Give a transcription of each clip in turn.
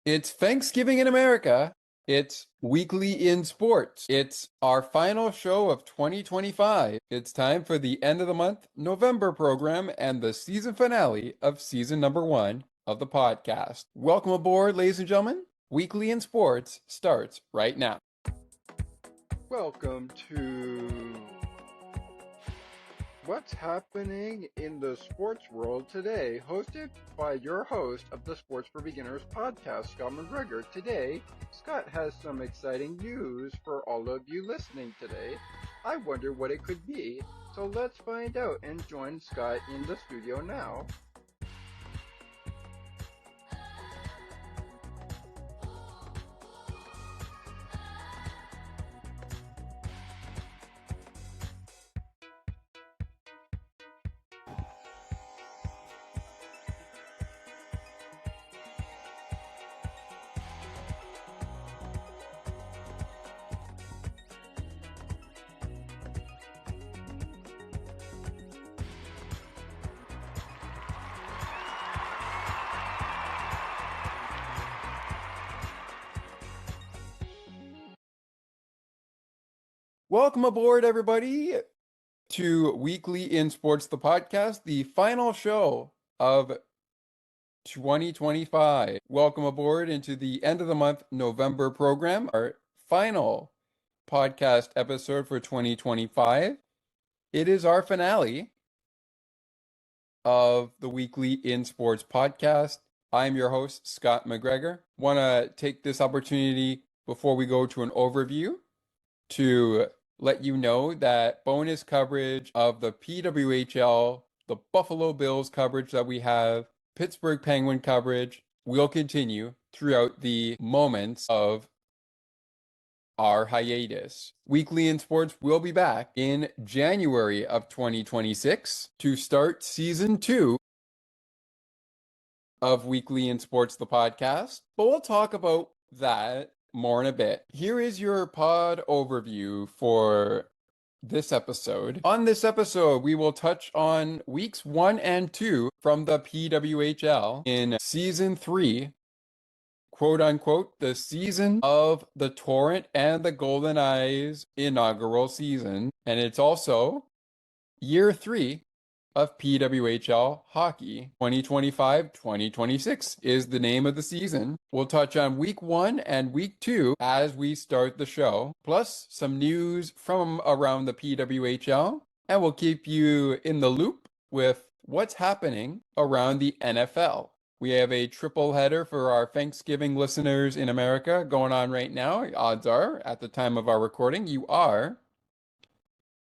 It's Thanksgiving in America. It's Weekly in Sports. It's our final show of 2025. It's time for the end of the month November program and the season finale of season number 1 of the podcast. Welcome aboard, ladies and gentlemen. Weekly in Sports starts right now. Welcome to What's Happening in the Sports World Today, hosted by your host of the Sports for Beginners podcast, Scott McGregor. Today, Scott has some exciting news for all of you listening today. I wonder what it could be, so let's find out and join Scott in the studio now. Welcome aboard, everybody, to Weekly in Sports, the podcast, the final show of 2025. Welcome aboard into the end of the month November program, our final podcast episode for 2025. It is our finale of the Weekly in Sports podcast. I'm your host, Scott McGregor. Want to take this opportunity before we go to an overview to let you know that bonus coverage of the PWHL, the Buffalo Bills coverage that we have, Pittsburgh Penguin coverage will continue throughout the moments of our hiatus. Weekly in Sports will be back in January of 2026 to start season 2 of Weekly in Sports, the podcast. But we'll talk about that more in a bit. Here is your pod overview for this episode. On this episode, we will touch on weeks 1 and 2 from the PWHL in season 3, quote unquote, the season of the Torrent and the Golden Eyes inaugural season. And it's also year 3 of PWHL hockey. 2025-2026 is the name of the season. We'll touch on week 1 and week 2 as we start the show, plus some news from around the PWHL, and we'll keep you in the loop with what's happening around the NFL. We have a triple header for our Thanksgiving listeners in America going on right now. Odds are, at the time of our recording, you are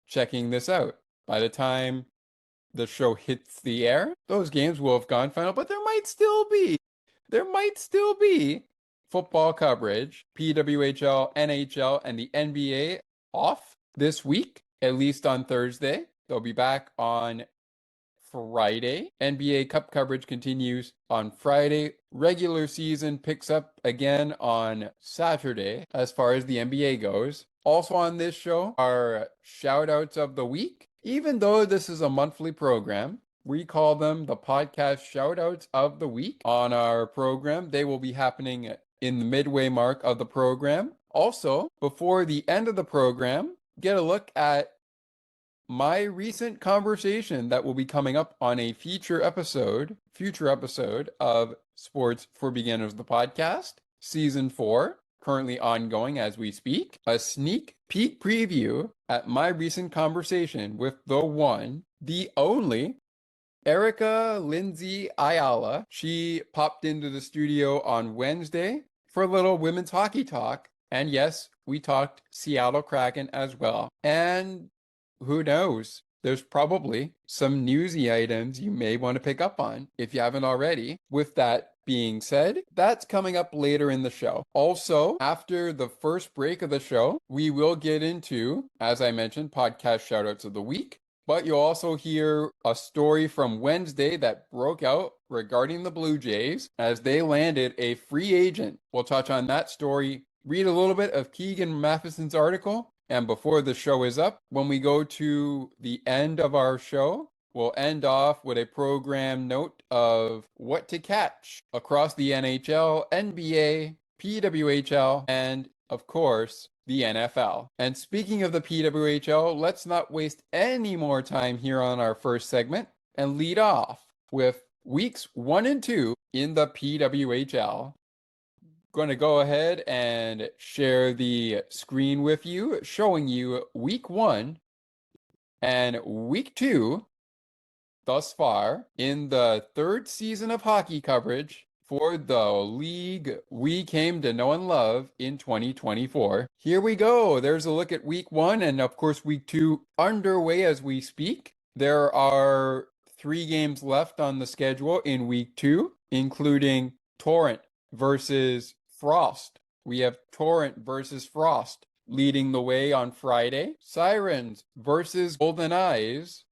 checking this out. By the time the show hits the air, those games will have gone final, but there might still be football coverage, PWHL, NHL, and the NBA off this week, at least on Thursday. They'll be back on Friday. NBA Cup coverage continues on Friday. Regular season picks up again on Saturday as far as the NBA goes. Also on this show are shoutouts of the week. Even though this is a monthly program, we call them the podcast shoutouts of the week on our program. They will be happening in the midway mark of the program. Also, before the end of the program, get a look at my recent conversation that will be coming up on a future episode of Sports for Beginners, the podcast, season 4. Currently ongoing as we speak, a sneak peek preview at my recent conversation with the one, the only, Erica Lindsay Ayala. She popped into the studio on Wednesday for a little women's hockey talk. And yes, we talked Seattle Kraken as well. And who knows? There's probably some newsy items you may want to pick up on if you haven't already. With that being said, that's coming up later in the show. Also, after the first break of the show, we will get into, as I mentioned, podcast shoutouts of the week. But you'll also hear a story from Wednesday that broke out regarding the Blue Jays as they landed a free agent. We'll touch on that story, read a little bit of Keegan Matheson's article, and before the show is up, when we go to the end of our show, We'll end off with a program note of what to catch across the NHL, NBA, PWHL, and, of course, the NFL. And speaking of the PWHL, let's not waste any more time here on our first segment and lead off with weeks 1 and 2 in the PWHL. Going to go ahead and share the screen with you, showing you week 1 and week 2 thus far in the third season of hockey coverage for the league we came to know and love in 2024. Here we go. There's a look at week 1 and, of course, week 2 underway as we speak. There are 3 games left on the schedule in week 2, including Torrent versus Frost. We have Torrent versus Frost leading the way on Friday. Sirens versus Golden Eyes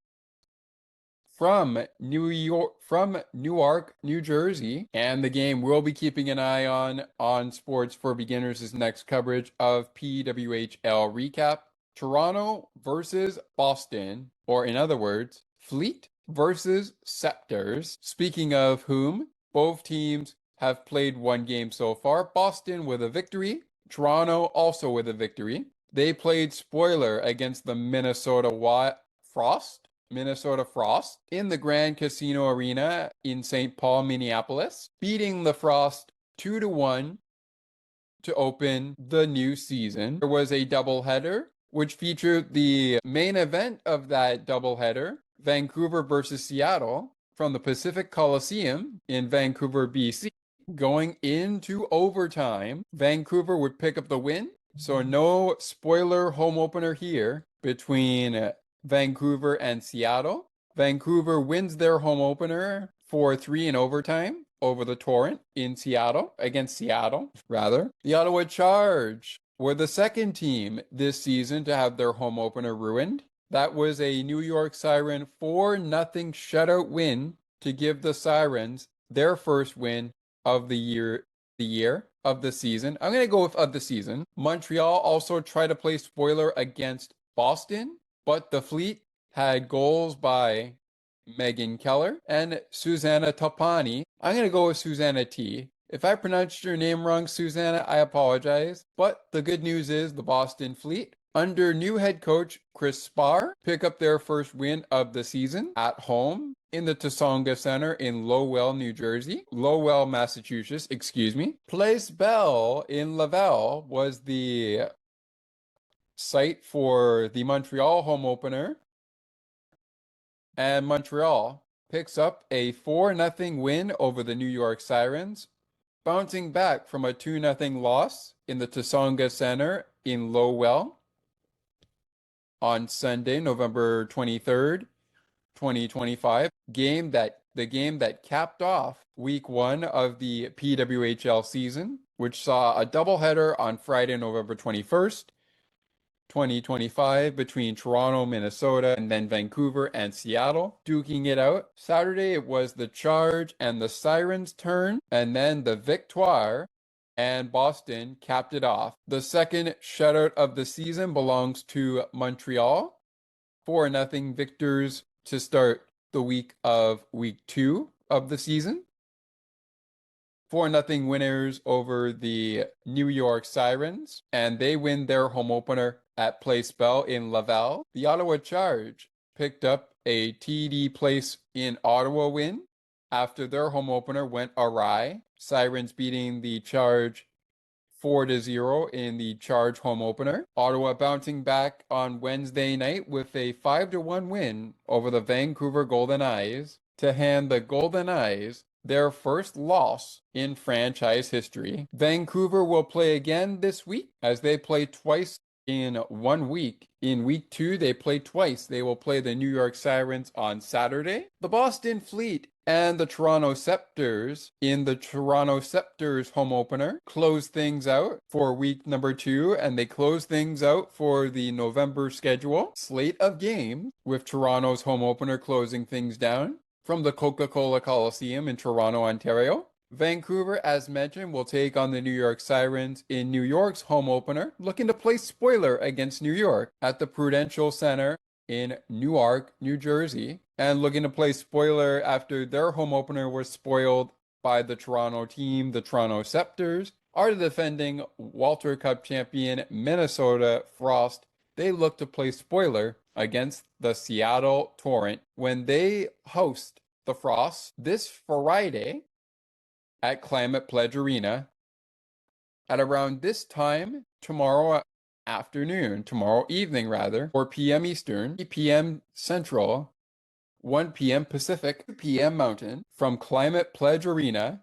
from Newark, New Jersey. And the game we'll be keeping an eye on Sports for Beginners' next coverage of PWHL recap. Toronto versus Boston, or in other words, Fleet versus Scepters. Speaking of whom, both teams have played 1 game so far. Boston with a victory, Toronto also with a victory. They played spoiler against the Minnesota Frost in the Grand Casino Arena in St. Paul, Minneapolis, beating the Frost 2-1 to open the new season. There was a doubleheader, which featured the main event of that doubleheader, Vancouver versus Seattle, from the Pacific Coliseum in Vancouver, BC. Going into overtime, Vancouver would pick up the win, so no spoiler home opener here between Vancouver and Seattle. Vancouver wins their home opener 4-3 in overtime over the Torrent against Seattle, rather. The Ottawa Charge were the second team this season to have their home opener ruined. That was a New York Siren 4-0 shutout win to give the Sirens their first win of the year of the season. I'm going to go with of the season. Montreal also tried to play spoiler against Boston, but the Fleet had goals by Megan Keller and Susanna Topani. I'm going to go with Susanna T. If I pronounced your name wrong, Susanna, I apologize. But the good news is the Boston Fleet, under new head coach Chris Spar, pick up their first win of the season at home in the Tsonga Center in Lowell, Massachusetts, Place Bell in Laval was the site for the Montreal home opener, and Montreal picks up a 4-0 win over the New York Sirens, bouncing back from a 2-0 loss in the Tsonga Center in Lowell on Sunday, November 23rd, 2025. The game that capped off week 1 of the PWHL season, which saw a doubleheader on Friday, November 21st, 2025 between Toronto, Minnesota, and then Vancouver and Seattle, duking it out. Saturday, it was the Charge and the Sirens' turn, and then the Victoire and Boston capped it off. The second shutout of the season belongs to Montreal. 4-0 victors to start the week 2 of the season. 4-0 winners over the New York Sirens, and they win their home opener at Place Bell in Laval. The Ottawa Charge picked up a TD Place in Ottawa win after their home opener went awry. Sirens beating the Charge 4-0 in the Charge home opener. Ottawa bouncing back on Wednesday night with a 5-1 win over the Vancouver Golden Eyes to hand the Golden Eyes their first loss in franchise history. Vancouver will play again this week, as they play twice in 1 week. In week 2, they play twice. They will play the New York Sirens on Saturday, the Boston Fleet, and the Toronto Scepters in the Toronto Scepters home opener close things out for week number 2, and they close things out for the November schedule slate of games, with Toronto's home opener closing things down from the Coca-Cola Coliseum in Toronto, Ontario. Vancouver, as mentioned, will take on the New York Sirens in New York's home opener, looking to play spoiler against New York at the Prudential Center in Newark, New Jersey, and looking to play spoiler after their home opener was spoiled by the Toronto team. The Toronto Scepters are the defending Walter Cup champion Minnesota Frost. They look to play spoiler against the Seattle Torrent when they host the Frost this Friday at Climate Pledge Arena at around this time tomorrow evening rather, 4 p.m. Eastern, 3 p.m. Central, 1 p.m. Pacific, 2 p.m. Mountain, from Climate Pledge Arena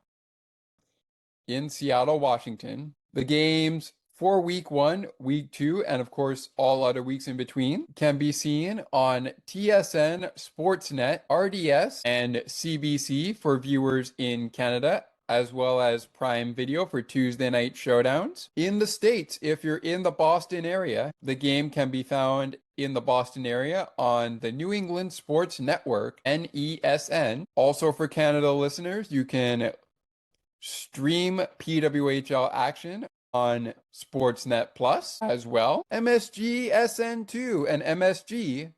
in Seattle, Washington. The games for week 1, week 2, and of course all other weeks in between can be seen on TSN, Sportsnet, RDS, and CBC for viewers in Canada, as well as Prime Video for Tuesday night showdowns. In the States, if you're in the Boston area, the game can be found in the Boston area on the New England Sports Network, NESN. Also for Canada listeners, you can stream PWHL action on Sportsnet Plus as well. MSG SN2 and MSG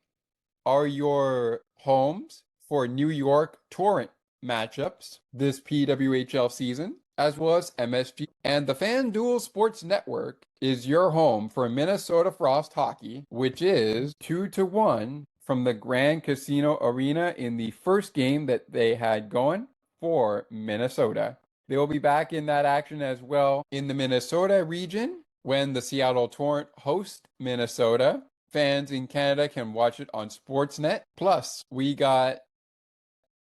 are your homes for New York Torrent matchups this PWHL season, as well as MSG. And the FanDuel Sports Network is your home for Minnesota Frost hockey, which is 2-1 from the Grand Casino Arena in the first game that they had going for Minnesota. They will be back in that action as well in the Minnesota region when the Seattle Torrent host Minnesota. Fans in Canada can watch it on Sportsnet. Plus, we got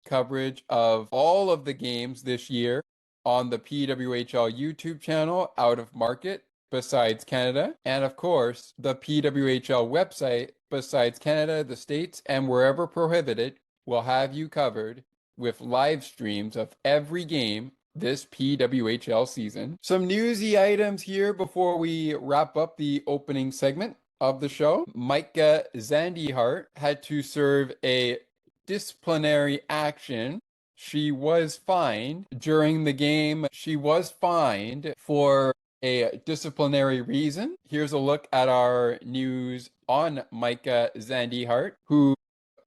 coverage of all of the games this year on the PWHL YouTube channel out of market besides Canada. And of course, the PWHL website besides Canada, the States, and wherever prohibited will have you covered with live streams of every game this PWHL season. Some newsy items here before we wrap up the opening segment of the show. Micah Zandihart had to serve a disciplinary action. She was fined during the game. She was fined for a disciplinary reason. Here's a look at our news on Micah Zandihart, who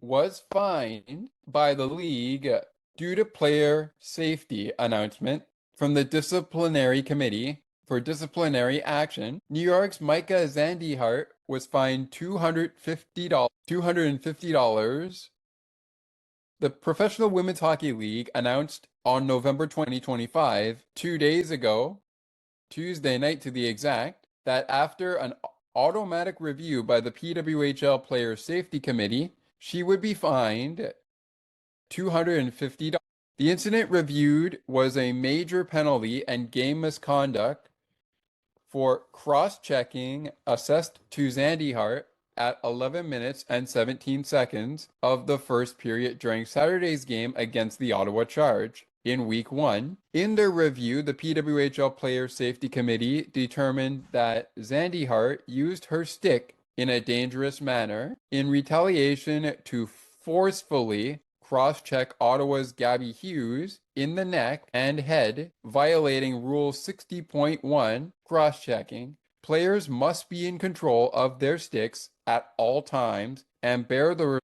was fined by the league due to player safety announcement from the disciplinary committee for disciplinary action. New York's Micah Zandihart was fined $250. The Professional Women's Hockey League announced on November 2025, 2 days ago, Tuesday night to be exact, that after an automatic review by the PWHL Player Safety Committee, she would be fined $250. The incident reviewed was a major penalty and game misconduct for cross-checking assessed to Zandihart at 11 minutes and 17 seconds of the first period during Saturday's game against the Ottawa Charge in Week 1. In their review, the PWHL Player Safety Committee determined that Zandihart used her stick in a dangerous manner in retaliation to forcefully cross-check Ottawa's Gabby Hughes in the neck and head, violating Rule 60.1, cross-checking. Players must be in control of their sticks at all times and bear the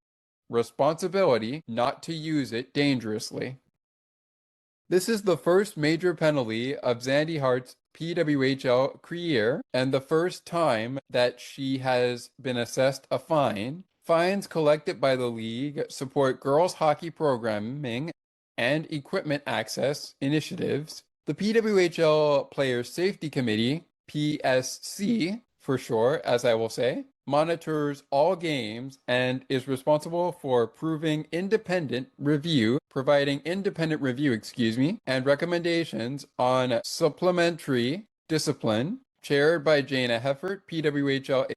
responsibility not to use it dangerously. This is the first major penalty of Zandihart's PWHL career and the first time that she has been assessed a fine. Fines collected by the league support girls hockey programming and equipment access initiatives. The PWHL Players Safety Committee, PSC for short, as I will say, monitors all games and is responsible for providing independent review, and recommendations on supplementary discipline, chaired by Jana Heffert, PWHL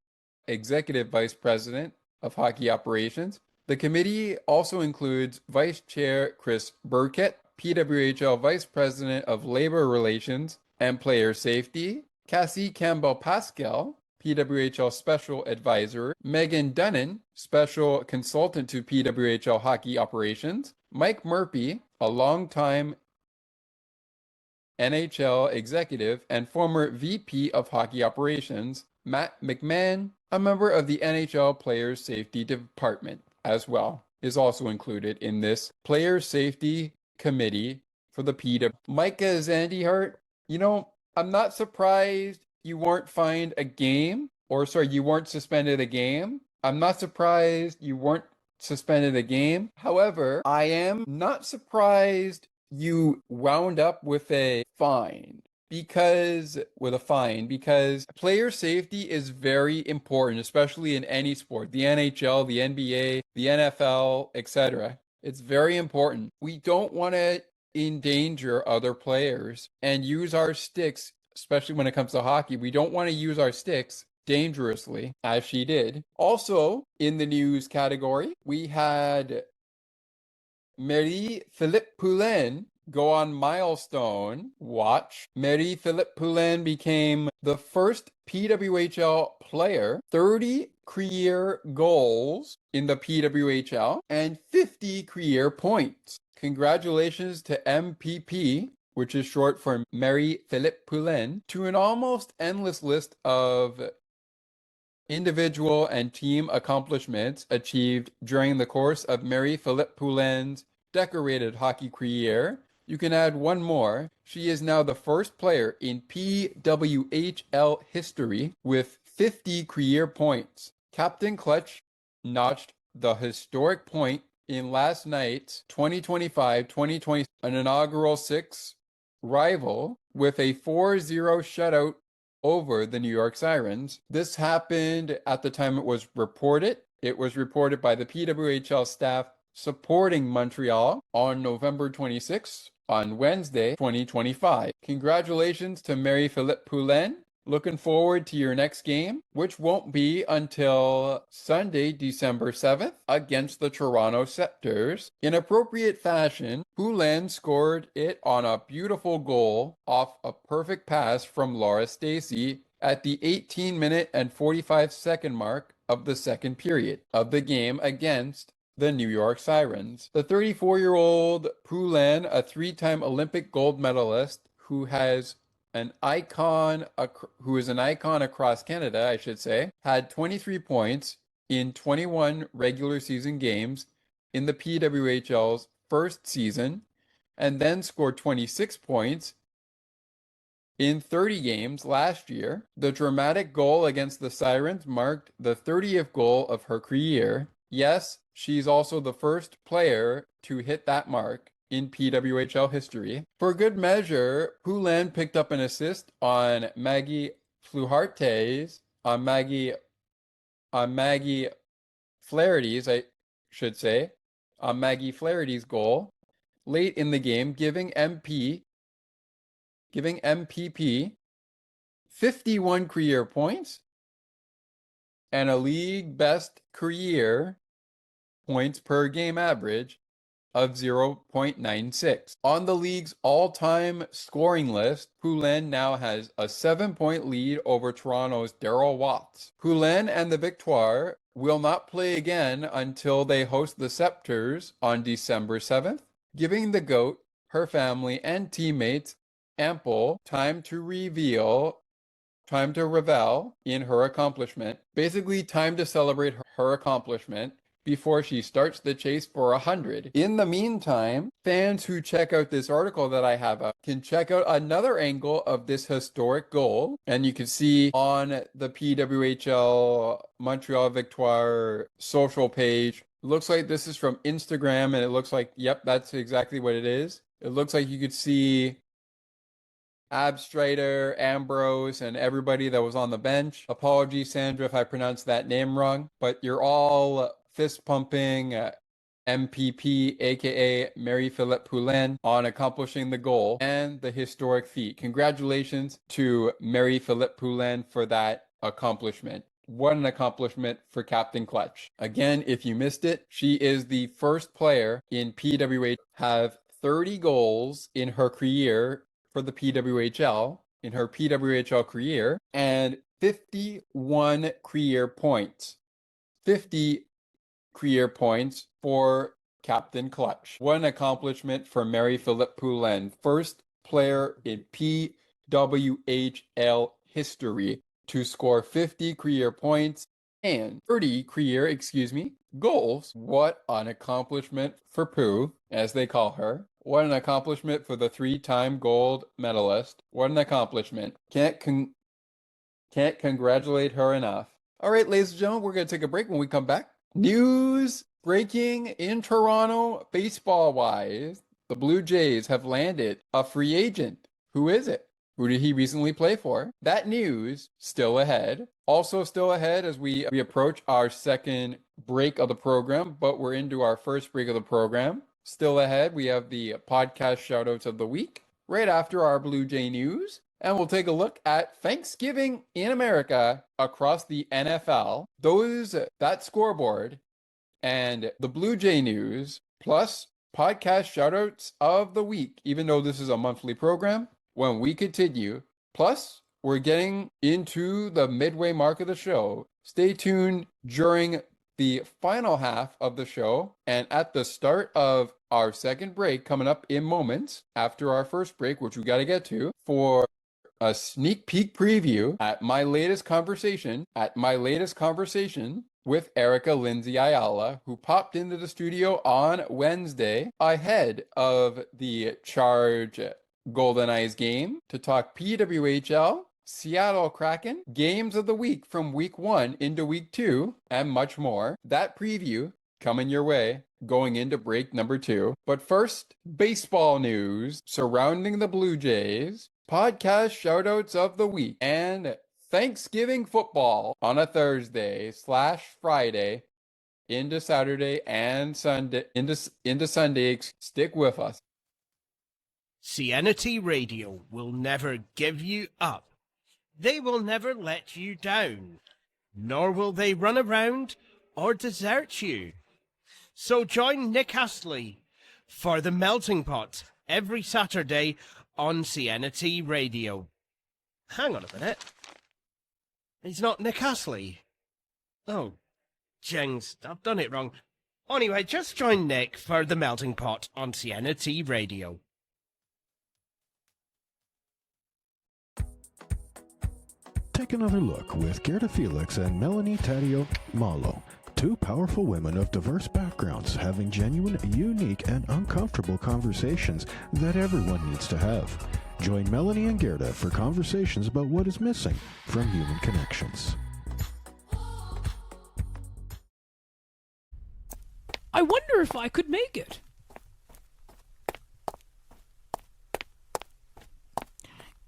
Executive Vice President of Hockey Operations. The committee also includes Vice Chair Chris Burkett, PWHL Vice President of Labor Relations and Player Safety, Cassie Campbell-Pascal, PWHL Special Advisor, Megan Dunnan, Special Consultant to PWHL Hockey Operations, Mike Murphy, a longtime NHL executive and former VP of Hockey Operations, Matt McMahon, a member of the NHL Players Safety Department as well is also included in this Player Safety Committee for the PW. Micah Zandihart, I'm not surprised you weren't fined a game, or sorry, you weren't suspended a game. I'm not surprised you weren't suspended a game. However, I am not surprised you wound up with a fine because player safety is very important, especially in any sport, the NHL, the NBA, the NFL, etc. It's very important. We don't want to endanger other players and use our sticks, especially when it comes to hockey. We don't want to use our sticks dangerously, as she did. Also, in the news category, we had Mary-Philippe Poulin go on Milestone watch. Mary-Philippe Poulin became the first PWHL player, 30 career goals in the PWHL and 50 career points. Congratulations to MPP, which is short for Mary-Philippe Poulin, to an almost endless list of individual and team accomplishments achieved during the course of Mary-Philippe Poulin's decorated hockey career. You can add one more. She is now the first player in PWHL history with 50 career points. Captain Clutch notched the historic point in last night's 2025-2020 an inaugural six rival with a 4-0 shutout over the New York Sirens. This happened at the time it was reported. It was reported by the PWHL staff supporting Montreal on November 26th, on Wednesday, 2025. Congratulations to Mary-Philippe Poulin. Looking forward to your next game, which won't be until Sunday, December 7th, against the Toronto Scepters. In appropriate fashion, Poulin scored it on a beautiful goal off a perfect pass from Laura Stacey at the 18-minute and 45-second mark of the second period of the game against the New York Sirens. The 34-year-old Poulin, a three-time Olympic gold medalist who is an icon across Canada, I should say, had 23 points in 21 regular season games in the PWHL's first season, and then scored 26 points in 30 games last year. The dramatic goal against the Sirens marked the 30th goal of her career. Yes, she's also the first player to hit that mark in PWHL history. For good measure, Poulin picked up an assist on Maggie Flaherty's Flaherty's, I should say, on Maggie Flaherty's goal late in the game, giving MPP 51 career points and a league best career points per game average of 0.96. On the league's all-time scoring list, Poulin now has a 7-point lead over Toronto's Darryl Watts. Poulin and the Victoire will not play again until they host the Scepters on December 7th, giving the GOAT, her family, and teammates ample time to revel in her accomplishment. Basically, time to celebrate her accomplishment before she starts the chase for 100. In the meantime, fans who check out this article that I have up can check out another angle of this historic goal. And you can see on the PWHL Montreal Victoire social page, it looks like this is from Instagram, and it looks like, yep, that's exactly what it is. It looks like you could see Abstrater, Ambrose, and everybody that was on the bench. Apologies, Sandra, if I pronounced that name wrong, but you're all fist pumping MPP, aka Mary-Philippe Poulin, on accomplishing the goal and the historic feat. Congratulations to Mary-Philippe Poulin for that accomplishment. What an accomplishment for Captain Clutch. Again, if you missed it, she is the first player in PWH to have 30 goals in her career for the PWHL, in her PWHL career, and 51 career points. 50 career points for Captain Clutch. What an accomplishment for Mary-Philippe Poulin, first player in PWHL history to score 50 career points and 30 career, goals. What an accomplishment for Pooh, as they call her. What an accomplishment for the 3-time gold medalist. What an accomplishment. Can't congratulate her enough. All right, ladies and gentlemen, we're going to take a break. When we come back, news breaking in Toronto, baseball-wise. The Blue Jays have landed a free agent. Who is it? Who did he recently play for? That news still ahead. Also still ahead as we approach our second break of the program, but we're into our first break of the program. Still ahead, we have the podcast shoutouts of the week right after our Blue Jay news. And we'll take a look at Thanksgiving in America across the NFL. That scoreboard and the Blue Jay news, plus podcast shoutouts of the week, even though this is a monthly program, when we continue. Plus, we're getting into the midway mark of the show. Stay tuned during the final half of the show and at the start of our second break coming up in moments after our first break, which we got to get to, for a sneak peek preview at my latest conversation with Erica Lindsay Ayala, who popped into the studio on Wednesday ahead of the Charge Golden Eyes game to talk PWHL, Seattle Kraken, games of the week from week 1 into week 2, and much more. That preview coming your way going into break number 2. But first, baseball news surrounding the Blue Jays, podcast shoutouts of the week, and Thanksgiving football on a Thursday/Friday into Saturday and Sunday into Sunday. Stick with us. CNT Radio will never give you up. They will never let you down, nor will they run around or desert you. So join Nick Astley for The Melting Pot every Saturday on CNT Radio. Hang on a minute. He's not Nick Astley. Oh, jings, I've done it wrong. Anyway, just join Nick for The Melting Pot on CNT Radio. Take another look with Gerda Felix and Melanie Taddeo Malo, two powerful women of diverse backgrounds having genuine, unique, and uncomfortable conversations that everyone needs to have. Join Melanie and Gerda for conversations about what is missing from human connections. I wonder if I could make it.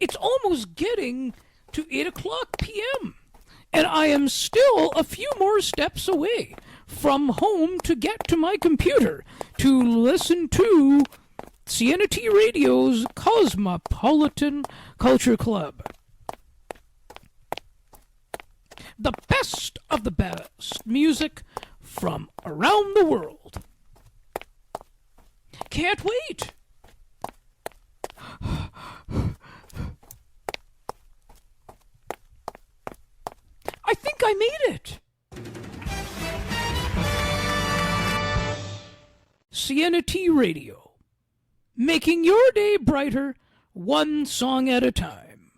It's almost getting to 8 o'clock p.m., and I am still a few more steps away from home to get to my computer to listen to CNT Radio's Cosmopolitan Culture Club. The best of the best music from around the world. Can't wait. I think I made it. CNT Radio, making your day brighter, one song at a time.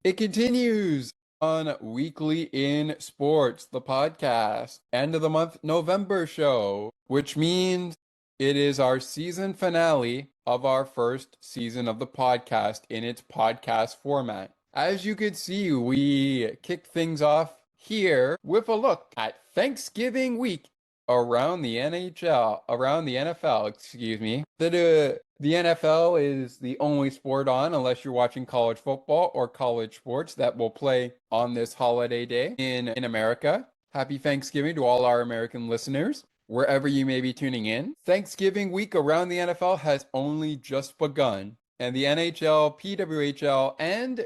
It continues on Weekly in Sports, the podcast, end of the month November show, which means it is our season finale of our first season of the podcast in its podcast format. As you could see, we kicked things off here with a look at Thanksgiving week around the NFL. The NFL is the only sport on, unless you're watching college football or college sports, that will play on this holiday day in America. Happy Thanksgiving to all our American listeners, wherever you may be tuning in. Thanksgiving week around the NFL has only just begun, and the NHL, PWHL, and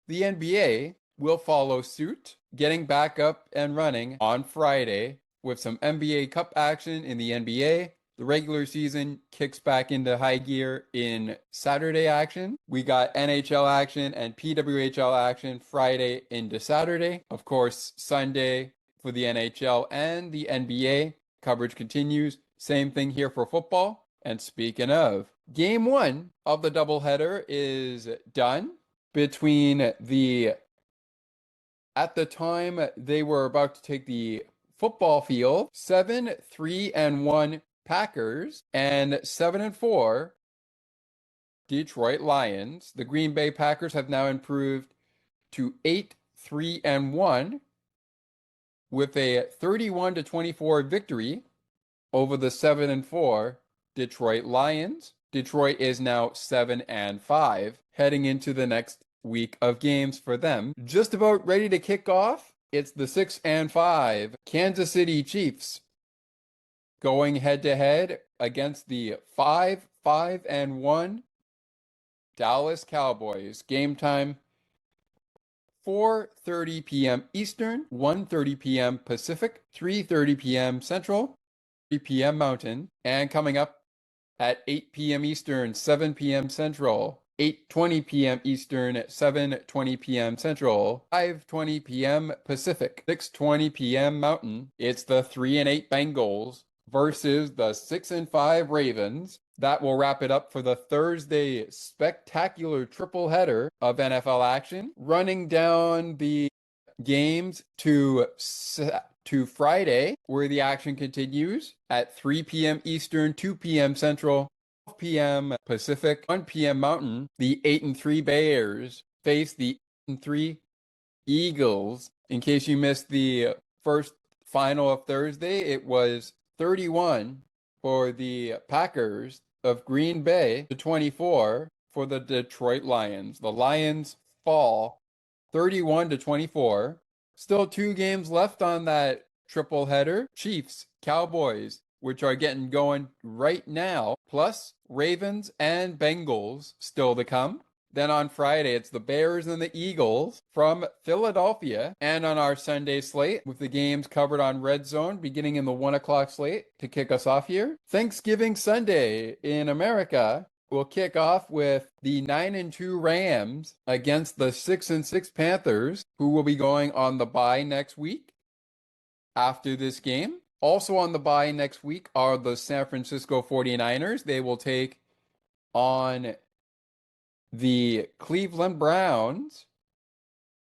the NBA will follow suit, getting back up and running on Friday with some NBA Cup action in the NBA. The regular season kicks back into high gear in Saturday action. We got NHL action and PWHL action Friday into Saturday. Of course, Sunday for the NHL and the NBA. Coverage continues. Same thing here for football. And speaking of, game 1 of the doubleheader is done between the At the time they were about to take the football field, 7-3-1 Packers and 7-4 Detroit Lions. The Green Bay Packers have now improved to 8-3-1 with a 31-24 victory over the 7-4 Detroit Lions. Detroit is now 7-5, heading into the next week of games for them. Just about ready to kick off. It's the 6-5 Kansas City Chiefs going head to head against the 5-1 Dallas Cowboys. Game time 4:30 p.m. Eastern, 1:30 p.m. Pacific, 3:30 p.m. Central, 3 p.m. Mountain, and coming up at 8 p.m. Eastern, 7 p.m. Central, 8:20 p.m. Eastern, 7:20 p.m. Central, 5:20 p.m. Pacific, 6:20 p.m. Mountain. It's the 3-8 Bengals versus the 6-5 Ravens. That will wrap it up for the Thursday spectacular triple header of NFL action, running down the games to Friday, where the action continues at 3 p.m. Eastern, 2 p.m. Central, 12 p.m. Pacific, 1 p.m. Mountain. The 8-3 Bears face the 8-3 Eagles. In case you missed the first final of Thursday, it was 31 for the Packers of Green Bay to 24 for the Detroit Lions. The Lions fall 31-24. Still 2 games left on that triple header. Chiefs, Cowboys, which are getting going right now, plus Ravens and Bengals still to come. Then on Friday, it's the Bears and the Eagles from Philadelphia. And on our Sunday slate, with the games covered on Red Zone, beginning in the 1 o'clock slate to kick us off here. Thanksgiving Sunday in America will kick off with the 9-2 Rams against the 6-6 Panthers, who will be going on the bye next week after this game. Also on the bye next week are the San Francisco 49ers. They will take on the Cleveland Browns,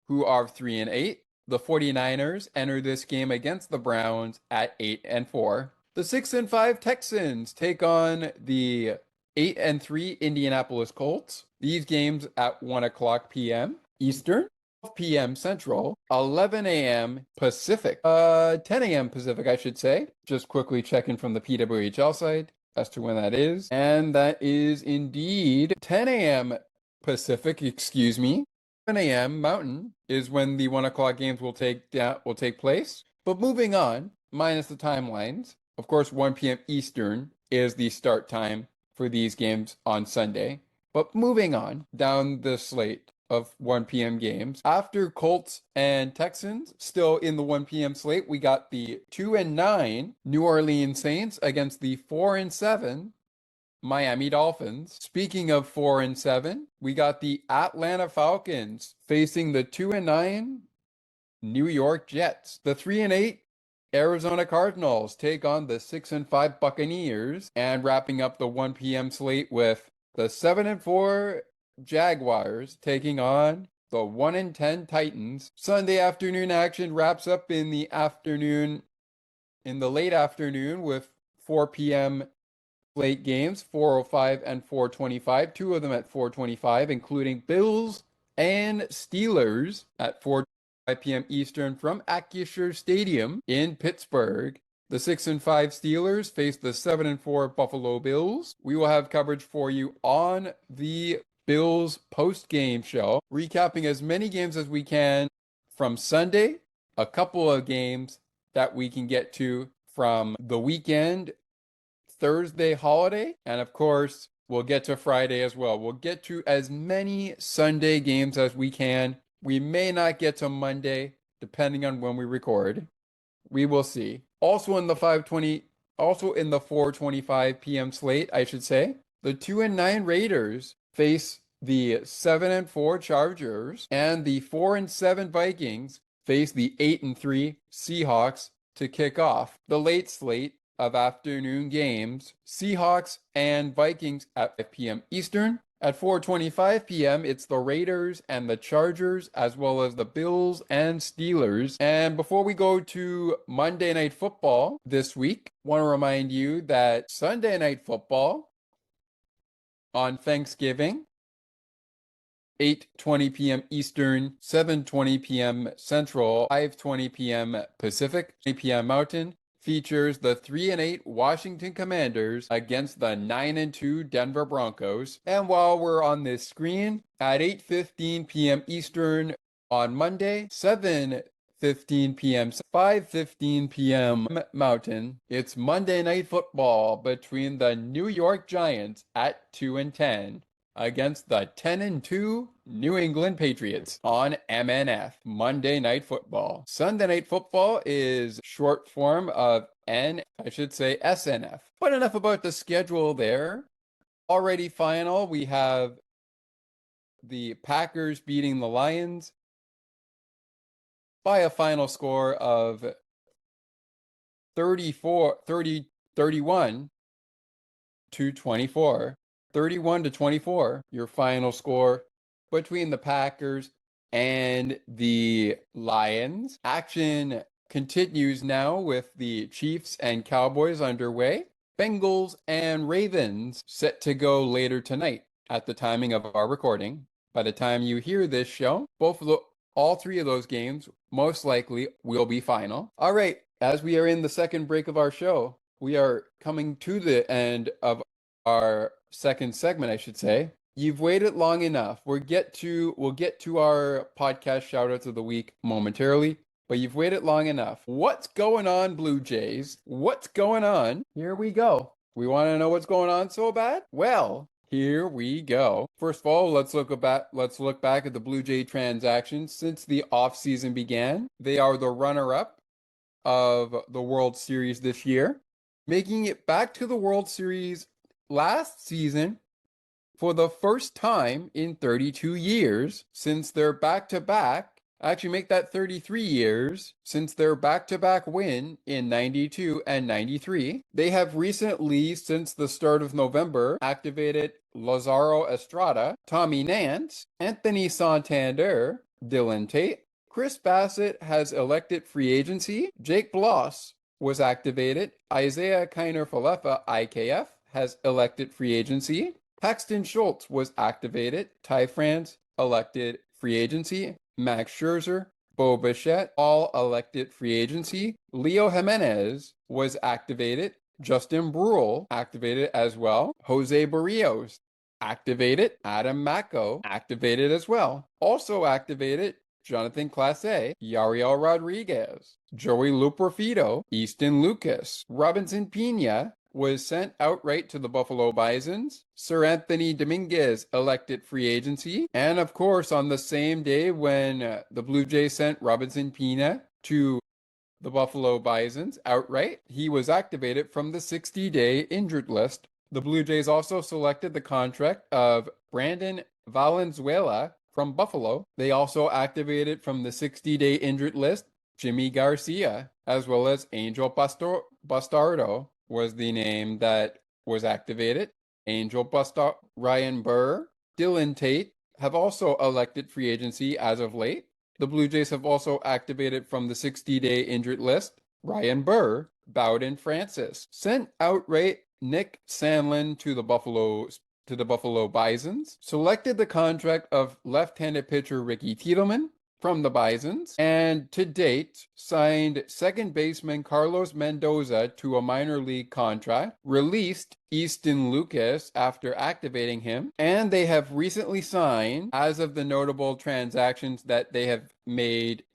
who are 3-8. The 49ers enter this game against the Browns at 8-4. The 6-5 Texans take on the 8-3 Indianapolis Colts. These games at 1 o'clock p.m. Eastern, 12 p.m. Central, 11 a.m. Pacific, 10 a.m. Pacific, I should say. Just quickly checking from the PWHL side as to when that is. And that is indeed 10 a.m. Pacific, 7 a.m. Mountain is when the 1 o'clock games will take place. But moving on, minus the timelines, of course, 1 p.m. Eastern is the start time for these games on Sunday. But moving on down the slate of 1 p.m. games, after Colts and Texans, still in the 1 p.m. slate, we got the 2-9 New Orleans Saints against the 4-7 Miami Dolphins. Speaking of 4-7, we got the Atlanta Falcons facing the 2-9 New York Jets. The 3-8 Arizona Cardinals take on the 6-5 Buccaneers, and wrapping up the 1 p.m. slate with the 7-4 Jaguars taking on the 1-10 Titans. Sunday afternoon action wraps up in the late afternoon with 4 p.m. slate games, 4:05 and 4:25, 2 of them at 4:25, including Bills and Steelers at 4:05 p.m. Eastern from Acrisure Stadium in Pittsburgh. The 6-5 Steelers face the 7-4 Buffalo Bills. We will have coverage for you on the Bills post-game show, recapping as many games as we can from Sunday, a couple of games that we can get to from the weekend, Thursday holiday, and of course, we'll get to Friday as well. We'll get to as many Sunday games as we can. We may not get to Monday, depending on when we record. We will see. Also in the 4:25 p.m. slate, I should say, the 2-9 Raiders face the 7-4 Chargers, and the 4-7 Vikings face the 8-3 Seahawks to kick off the late slate of afternoon games. Seahawks and Vikings at 5 p.m. Eastern, At 4:25 p.m., it's the Raiders and the Chargers, as well as the Bills and Steelers. And before we go to Monday Night Football this week, I want to remind you that Sunday Night Football on Thanksgiving, 8:20 p.m. Eastern, 7:20 p.m. Central, 5:20 p.m. Pacific, 8 p.m. Mountain, features the 3-8 Washington Commanders against the 9-2 Denver Broncos. And while we're on this screen, at 8:15 p.m. Eastern on Monday, 7:15 p.m. 5:15 p.m. Mountain, it's Monday Night Football between the New York Giants at 2-10 against the 10-2 New England Patriots on MNF, Monday Night Football. Sunday Night Football is short form of SNF. But enough about the schedule there. Already final, we have the Packers beating the Lions by a final score of 31 to 24. 31 to 24, your final score between the Packers and the Lions. Action continues now with the Chiefs and Cowboys underway. Bengals and Ravens set to go later tonight at the timing of our recording. By the time you hear this show, all three of those games most likely will be final. All right, as we are in the second break of our show, we are coming to the end of our second segment, I should say. You've waited long enough. We'll get to our podcast shoutouts of the week momentarily, but you've waited long enough. What's going on, Blue Jays? What's going on? Here we go. We want to know what's going on so bad? Well, here we go. First of all, let's look back at the Blue Jay transactions since the offseason began. They are the runner-up of the World Series this year, making it back to the World Series last season for the first time in 32 years since their back-to-back, actually make that 33 years since their back-to-back win in 92 and 93. They have recently, since the start of November, activated Lazaro Estrada, Tommy Nance, Anthony Santander, Dylan Tate. Chris Bassett has elected free agency. Jake Bloss was activated. Isaiah Kiner-Falefa, IKF, has elected free agency. Paxton Schultz was activated. Ty France elected free agency. Max Scherzer, Bo Bichette, all elected free agency. Leo Jimenez was activated. Justin Bruhl activated as well. Jose Barrios activated. Adam Macko activated as well. Also activated Jonathan Clase, Yariel Rodriguez, Joey Luperfido, Easton Lucas, Robinson Pena was sent outright to the Buffalo Bisons. Sir Anthony Dominguez elected free agency. And of course, on the same day when the Blue Jays sent Robinson Pena to the Buffalo Bisons outright, he was activated from the 60-day injured list. The Blue Jays also selected the contract of Brandon Valenzuela from Buffalo. They also activated from the 60-day injured list Jimmy Garcia, as well as Angel Bastardo was the name that was activated. Angel Bastardo, Ryan Burr, Dylan Tate have also elected free agency as of late. The Blue Jays have also activated from the 60-day injured list Ryan Burr, Bowden Francis, sent outright Nick Sandlin to the Buffalo Bisons, selected the contract of left-handed pitcher Ricky Tiedemann from the Bisons, and to date signed second baseman Carlos Mendoza to a minor league contract, released Easton Lucas after activating him, and they have recently signed, as of the notable transactions that they have made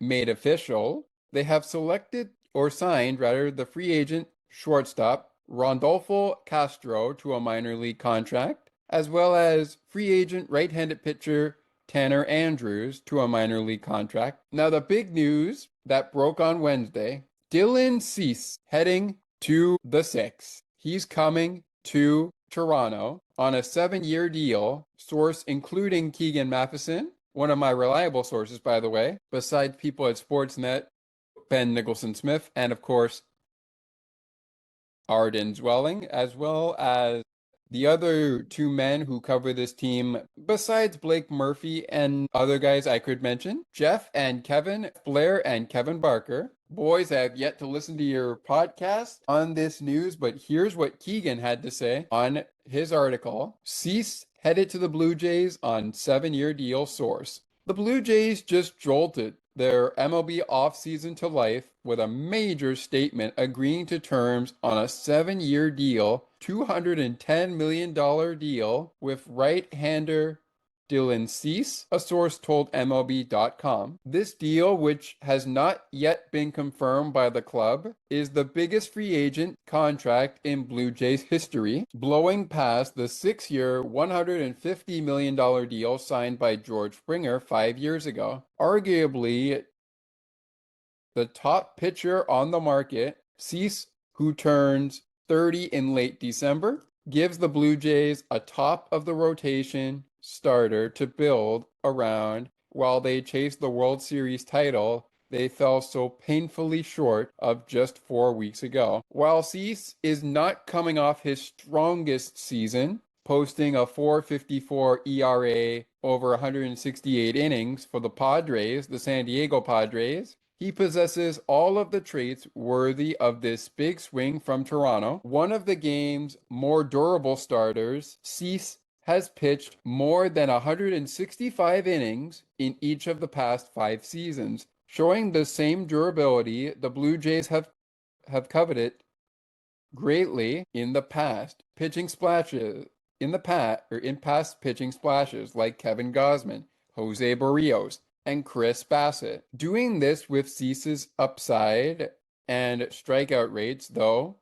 official, they have selected or signed the free agent shortstop Rondolfo Castro to a minor league contract, as well as free agent right-handed pitcher Tanner Andrews to a minor league contract. Now, the big news that broke on Wednesday, Dylan Cease heading to the Six. He's coming to Toronto on a 7-year deal, source including Keegan Matheson, one of my reliable sources, by the way, besides people at Sportsnet, Ben Nicholson-Smith, and of course, Arden Dwelling, as well as The other two men who cover this team, besides Blake Murphy and other guys I could mention, Jeff and Kevin, Blair and Kevin Barker. Boys, I have yet to listen to your podcast on this news, but here's what Keegan had to say on his article. Cease headed to the Blue Jays on 7-year deal source. The Blue Jays just jolted their MLB offseason to life with a major statement agreeing to terms on a 7-year deal, $210 million deal with right-hander Dylan Cease, a source told MLB.com. This deal, which has not yet been confirmed by the club, is the biggest free agent contract in Blue Jays history, blowing past the 6-year, $150 million deal signed by George Springer 5 years ago. Arguably, the top pitcher on the market, Cease, who turns 30 in late December, gives the Blue Jays a top of the rotation starter to build around while they chase the World Series title they fell so painfully short of just 4 weeks ago. While Cease is not coming off his strongest season, posting a 4.54 ERA over 168 innings for the Padres, the San Diego Padres, he possesses all of the traits worthy of this big swing from Toronto. One of the game's more durable starters, Cease has pitched more than 165 innings in each of the past 5 seasons, showing the same durability the Blue Jays have coveted greatly in the past. Pitching splashes in past pitching splashes like Kevin Gausman, Jose Barrios, and Chris Bassett. Doing this with Cease's upside and strikeout rates, though,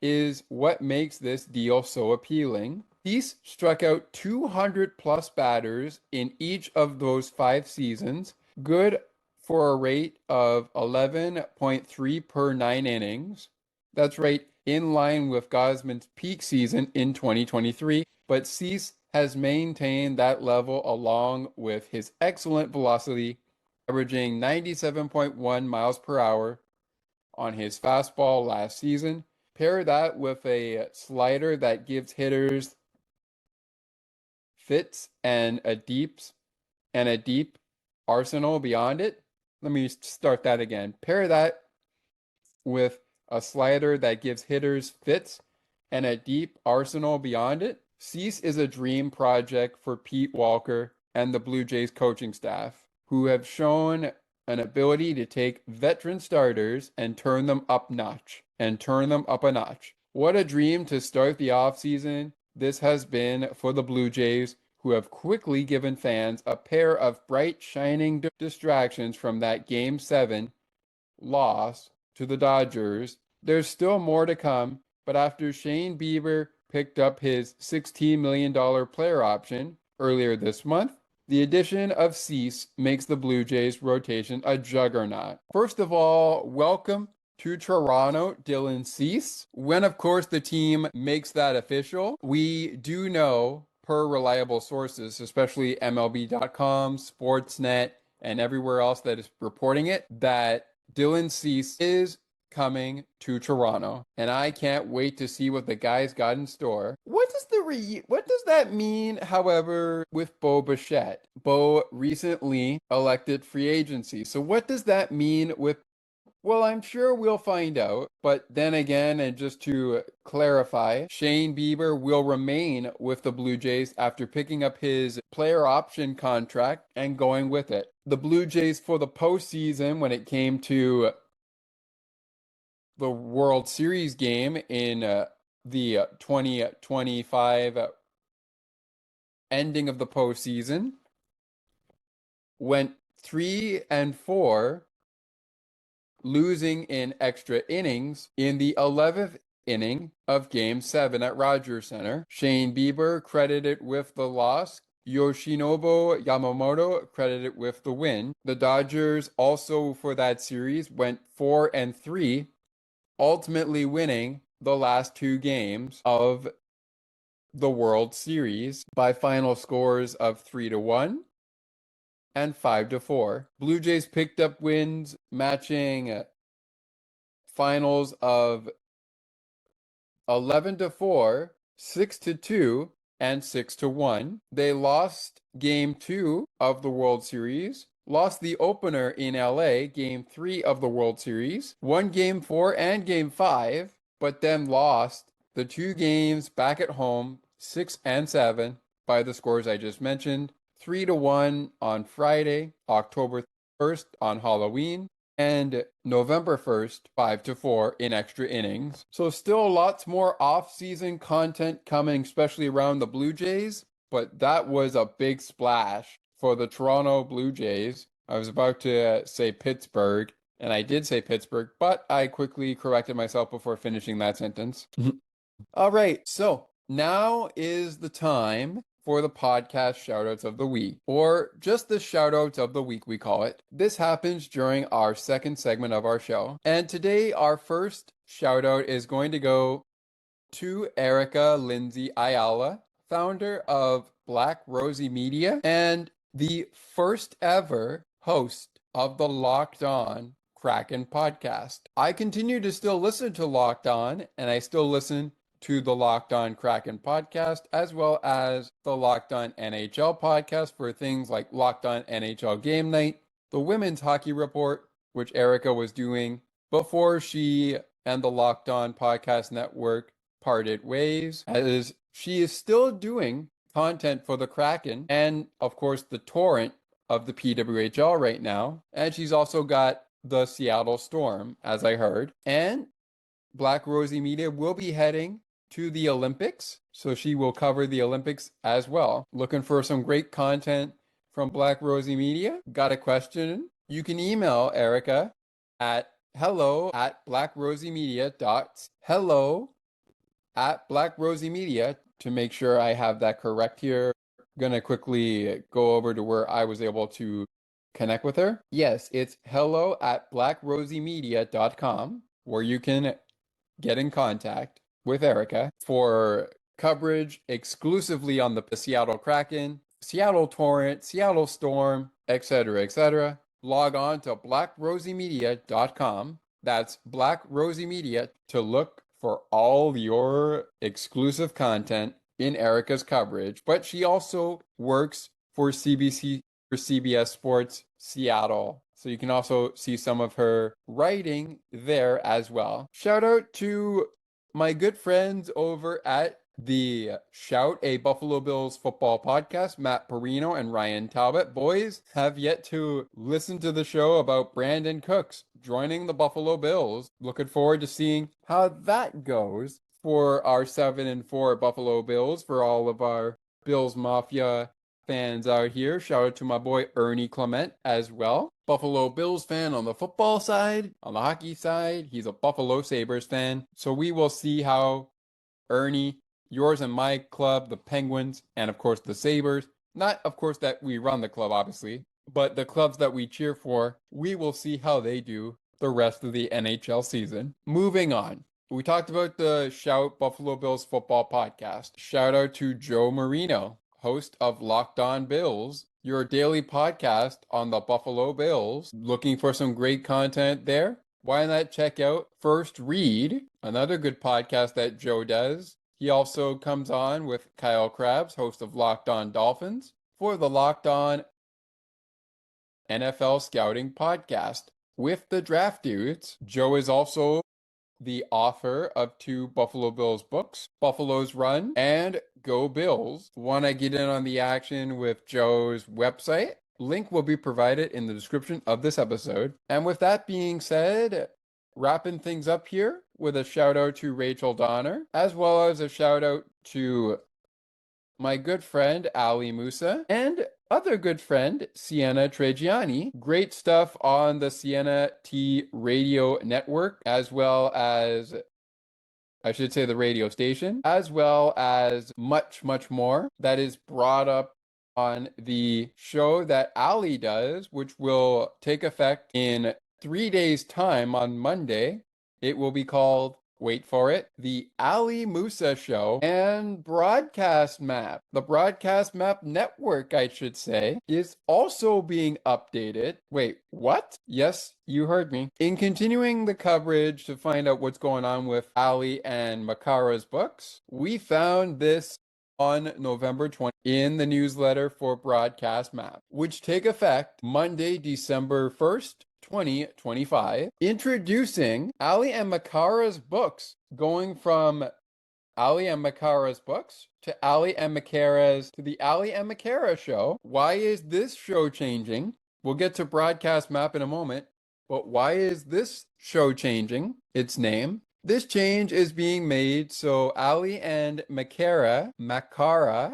is what makes this deal so appealing. Cease struck out 200 plus batters in each of those 5 seasons, good for a rate of 11.3 per 9 innings. That's right, in line with Gausman's peak season in 2023, but Cease has maintained that level along with his excellent velocity, averaging 97.1 miles per hour on his fastball last season. Pair that with a slider that gives hitters fits and a deep arsenal beyond it. Let me start that again. Pair that with a slider that gives hitters fits and a deep arsenal beyond it. Cease is a dream project for Pete Walker and the Blue Jays coaching staff, who have shown an ability to take veteran starters and turn them up a notch. What a dream to start the offseason this has been for the Blue Jays, who have quickly given fans a pair of bright, shining distractions from that Game 7 loss to the Dodgers. There's still more to come, but after Shane Bieber picked up his $16 million player option earlier this month, the addition of Cease makes the Blue Jays rotation a juggernaut. First of all, welcome to Toronto, Dylan Cease. When, of course, the team makes that official, we do know, per reliable sources, especially MLB.com, Sportsnet, and everywhere else that is reporting it, that Dylan Cease is coming to Toronto, and I can't wait to see what the guy's got in store. What does that mean, however, with Bo Bichette? Bo recently elected free agency. So what does that mean with... Well, I'm sure we'll find out. But then again, and just to clarify, Shane Bieber will remain with the Blue Jays after picking up his player option contract and going with it. The Blue Jays for the postseason, when it came to the World Series game in the 2025 ending of the postseason, went 3-4, losing in extra innings in the 11th inning of Game 7 at Rogers Center. Shane Bieber credited with the loss. Yoshinobu Yamamoto credited with the win. The Dodgers also for that series went 4-3, ultimately winning the last 2 games of the World Series by final scores of 3-1 and 5-4. Blue Jays picked up wins matching finals of 11-4 6-2 and 6-1. They lost game 2 of the World Series, lost the opener in LA, game 3 of the World Series, won game 4 and game 5, but then lost the 2 games back at home, 6 and 7, by the scores I just mentioned. 3-1 on Friday, October 1st on Halloween, and November 1st, 5-4 in extra innings. So still lots more off-season content coming, especially around the Blue Jays, but that was a big splash for the Toronto Blue Jays. I was about to say Pittsburgh, and I did say Pittsburgh, but I quickly corrected myself before finishing that sentence. All right, so now is the time for the podcast shoutouts of the week, or just the shoutouts of the week, we call it. This happens during our second segment of our show. And today, our first shoutout is going to go to Erica Lindsay Ayala, founder of Black Rosie Media and the first ever host of the Locked On Kraken podcast. I continue to still listen to Locked On, and I still listen to the Locked On Kraken podcast, as well as the Locked On NHL podcast for things like Locked On NHL Game Night, the Women's Hockey Report, which Erica was doing before she and the Locked On Podcast Network parted ways, as she is still doing content for the Kraken and, of course, the torrent of the PWHL right now. And she's also got the Seattle Storm, as I heard. And Black Rosie Media will be heading to the Olympics, so she will cover the Olympics as well. Looking for some great content from Black Rosie Media? Got a question? You can email Erica at hello@blackrosiemedia to make sure I have that correct here. I'm gonna quickly go over to where I was able to connect with her. Yes, it's hello@blackrosiemedia.com, where you can get in contact with Erica for coverage exclusively on the Seattle Kraken, Seattle Torrent, Seattle Storm, etc., etc. Log on to blackrosiemedia.com. That's Black Rosie Media to look for all your exclusive content in Erica's coverage. But she also works for CBS Sports Seattle. So you can also see some of her writing there as well. Shout out to my good friends over at the Shout, a Buffalo Bills football podcast, Matt Perino and Ryan Talbot. Boys have yet to listen to the show about Brandon Cooks joining the Buffalo Bills. Looking forward to seeing how that goes for our 7-4 Buffalo Bills, for all of our Bills Mafia fans out here. Shout out to my boy Ernie Clement as well. Buffalo Bills fan on the football side. On the hockey side, he's a Buffalo Sabres fan. So we will see how Ernie, yours and my club, the Penguins, and of course the Sabres, not of course that we run the club obviously, but the clubs that we cheer for, we will see how they do the rest of the NHL season. Moving on. We talked about the Shout Buffalo Bills football podcast. Shout out to Joe Marino, host of Locked On Bills, your daily podcast on the Buffalo Bills. Looking for some great content there? Why not check out First Read, another good podcast that Joe does. He also comes on with Kyle Krabs, host of Locked On Dolphins, for the Locked On NFL Scouting podcast. With the Draft Dudes, Joe is also the author of 2 Buffalo Bills books, Buffalo's Run and Go Bills. Want to get in on the action with Joe's website? Link will be provided in the description of this episode. And with that being said, wrapping things up here with a shout out to Rachel Donner, as well as a shout out to my good friend Ali Musa and other good friend Sienna Tregiani. Great stuff on the Sienna T radio network, as well as, I should say, the radio station, as well as much, much more that is brought up on the show that Ali does, which will take effect in 3 days' time on Monday. It will be called wait for it, the Ali Musa Show and Broadcast Map. The Broadcast Map network, I should say, is also being updated. Wait, what? Yes, you heard me. In continuing the coverage to find out what's going on with Ali and Makara's books, we found this on November 20th in the newsletter for Broadcast Map, which take effect Monday, December 1st, 2025, introducing Ali and Makara's books, going from Ali and Makara's books to Ali and Makara's to the Ali and Makara show. Why is this show changing? We'll get to Broadcast Map in a moment, but why is this show changing its name? This change is being made so Ali and Makara,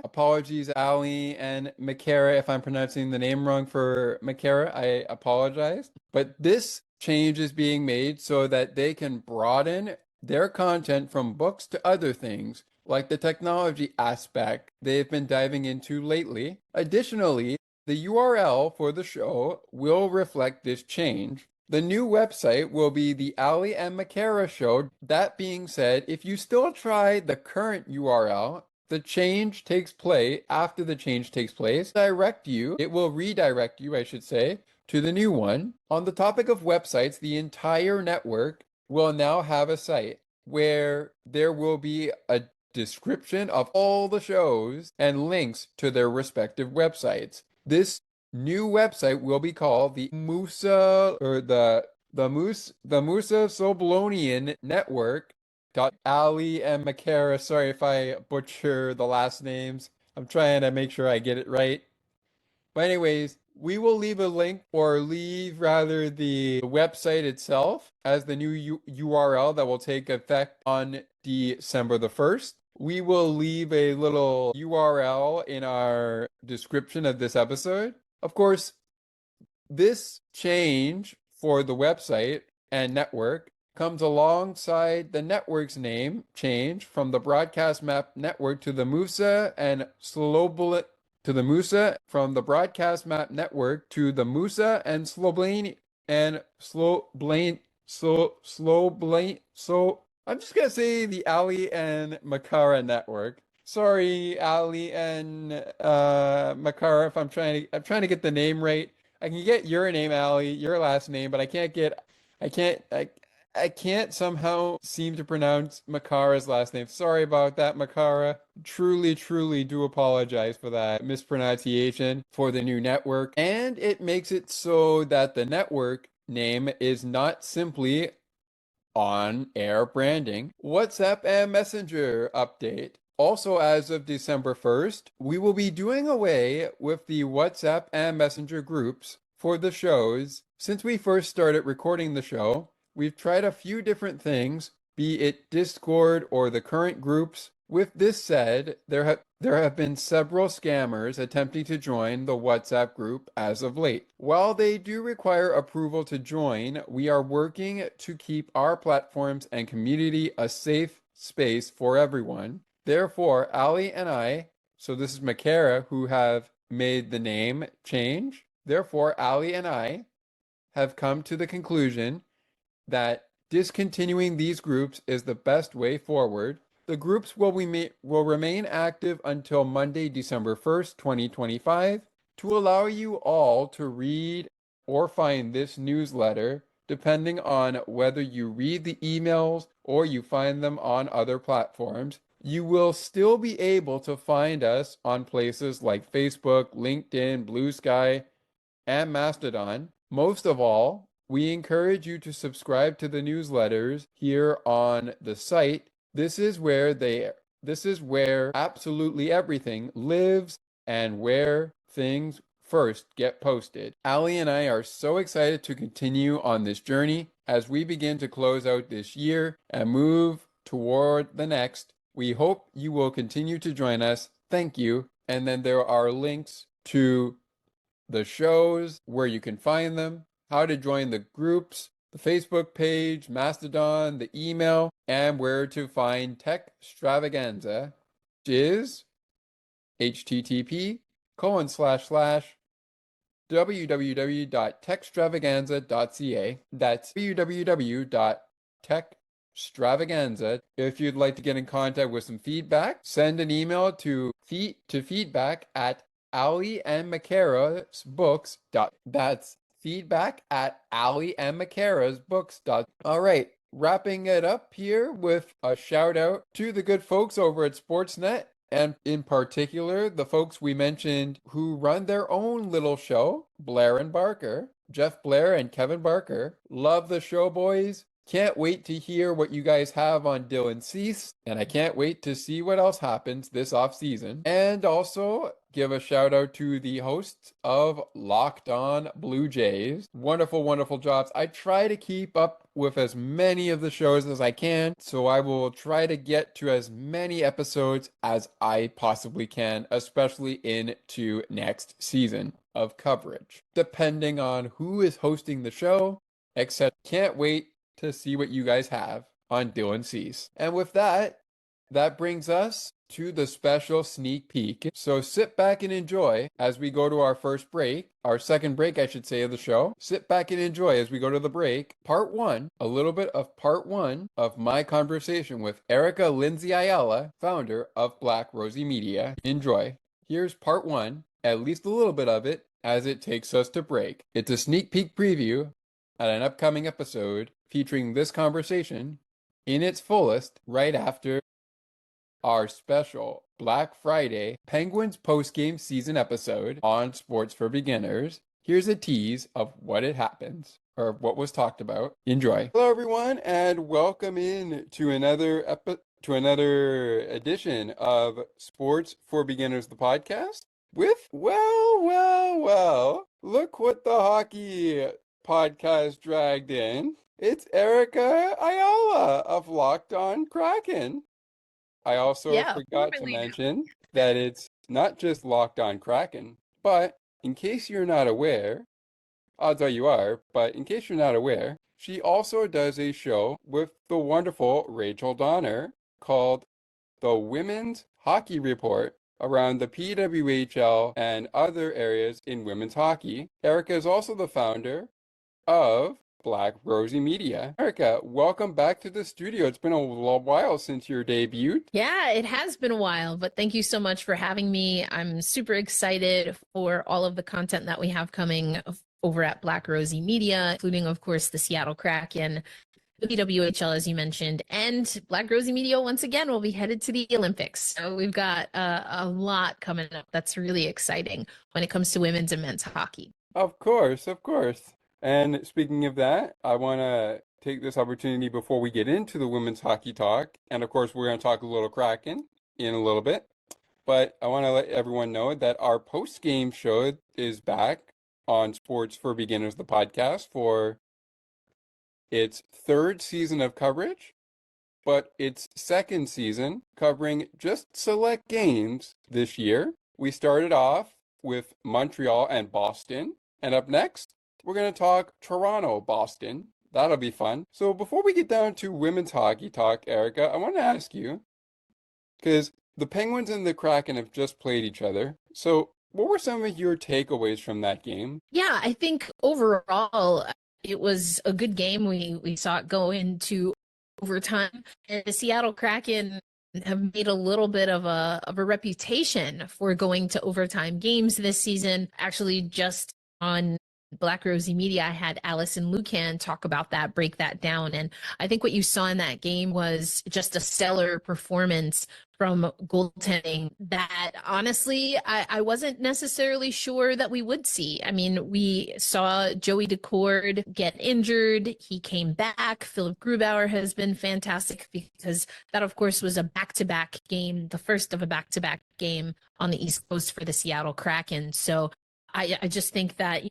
apologies Ali and Makara if I'm pronouncing the name wrong for Makara, I apologize. But this change is being made so that they can broaden their content from books to other things, like the technology aspect they've been diving into lately. Additionally, the URL for the show will reflect this change. The new website will be the Ali and Makara show. That being said, if you still try the current URL, the change takes place, after the change takes place, it will redirect you, I should say, to the new one. On the topic of websites, the entire network will now have a site where there will be a description of all the shows and links to their respective websites. This new website will be called the Musa or the Musa Soblonian Network. Ali and Makara. Sorry if I butcher the last names. I'm trying to make sure I get it right. But anyways, we will leave a link or leave rather the website itself as the new URL that will take effect on December the 1st. We will leave a little URL in our description of this episode. Of course, this change for the website and network comes alongside the network's name change from the Broadcast Map network to the Musa and Slobl to the Musa from the Broadcast Map network to the Musa and Sloblane and Sloblane so I'm just gonna say the Ali and Makara network. Sorry, Ali and Makara, if I'm trying to get the name right. I can get your name, Ali, your last name, but I can't somehow seem to pronounce Makara's last name. Sorry about that, Makara. Truly, truly do apologize for that mispronunciation for the new network. And it makes it so that the network name is not simply on-air branding. WhatsApp and Messenger update. Also, as of December 1st, we will be doing away with the WhatsApp and Messenger groups for the shows. Since we first started recording the show, we've tried a few different things, be it Discord or the current groups. With this said, there have been several scammers attempting to join the WhatsApp group as of late. While they do require approval to join, we are working to keep our platforms and community a safe space for everyone. Therefore, Ali and I, so this is Makara who have made the name change. Therefore, Ali and I have come to the conclusion that discontinuing these groups is the best way forward. The groups will remain active until Monday, December 1st, 2025, to allow you all to read or find this newsletter, depending on whether you read the emails or you find them on other platforms. You will still be able to find us on places like Facebook, LinkedIn, Blue Sky, and Mastodon. Most of all, we encourage you to subscribe to the newsletters here on the site. This is where absolutely everything lives and where things first get posted. Ali and I are so excited to continue on this journey as we begin to close out this year and move toward the next. We hope you will continue to join us. Thank you. And then there are links to the shows, where you can find them, how to join the groups, the Facebook page, Mastodon, the email, and where to find Tech Stravaganza, which is http://www.techstravaganza.ca. That's www.techstravaganza.ca. extravaganza. If you'd like to get in contact with some feedback, send an email to feedback at Ali and McCara's books. That's feedback at Ali and McCara's books. All right, wrapping it up here with a shout out to the good folks over at Sportsnet, and in particular, the folks we mentioned who run their own little show, Blair and Barker, Jeff Blair and Kevin Barker. Love the show, boys. Can't wait to hear what you guys have on Dylan Cease, and I can't wait to see what else happens this offseason. And also give a shout out to the hosts of Locked On Blue Jays. Wonderful, wonderful jobs. I try to keep up with as many of the shows as I can, so I will try to get to as many episodes as I possibly can, especially into next season of coverage, depending on who is hosting the show, etc. Can't wait to see what you guys have on Dylan Cease. And with that, that brings us to the special sneak peek. So sit back and enjoy as we go to our first break, our second break, I should say, of the show. Sit back and enjoy as we go to the break. Part one, a little bit of part one of my conversation with Erica Lindsay Ayala, founder of Black Rosie Media. Enjoy. Here's part one, at least a little bit of it, as it takes us to break. It's a sneak peek preview at an upcoming episode featuring this conversation in its fullest right after our special Black Friday Penguins post-game season episode on Sports for Beginners. Here's a tease of what it happens, or what was talked about. Enjoy. Hello, everyone, and welcome in to another edition of Sports for Beginners, the podcast, with, well, look what the hockey podcast dragged in. It's Erica Ayala of Locked On Kraken. I also forgot to mention that it's not just Locked On Kraken, but in case you're not aware, odds are you are, but in case you're not aware, she also does a show with the wonderful Rachel Donner called The Women's Hockey Report around the PWHL and other areas in women's hockey. Erica is also the founder of Black Rosie Media. Erica, welcome back to the studio. It's been a while since your debut. Yeah, it has been a while, but thank you so much for having me. I'm super excited for all of the content that we have coming over at Black Rosie Media, including, of course, the Seattle Kraken, the PWHL, as you mentioned, and Black Rosie Media, once again, will be headed to the Olympics. So we've got a lot coming up that's really exciting when it comes to women's and men's hockey. Of course. And speaking of that, I want to take this opportunity before we get into the women's hockey talk. And of course, we're going to talk a little Kraken in a little bit. But I want to let everyone know that our post-game show is back on Sports for Beginners, the podcast, for its third season of coverage, but its second season covering just select games this year. We started off with Montreal and Boston. And up next, we're going to talk Toronto, Boston. That'll be fun. So before we get down to women's hockey talk, Erica, I want to ask you, because the Penguins and the Kraken have just played each other. So what were some of your takeaways from that game? Yeah, I think overall, it was a good game. We saw it go into overtime. And the Seattle Kraken have made a little bit of a reputation for going to overtime games this season. Actually, just on Black Rosie Media, I had Allison Lucan talk about that, break that down. And I think what you saw in that game was just a stellar performance from goaltending that honestly, I wasn't necessarily sure that we would see. I mean, we saw Joey Decord get injured. He came back. Philip Grubauer has been fantastic because that, of course, was a back-to-back game, the first of a back-to-back game on the East Coast for the Seattle Kraken. So I just think that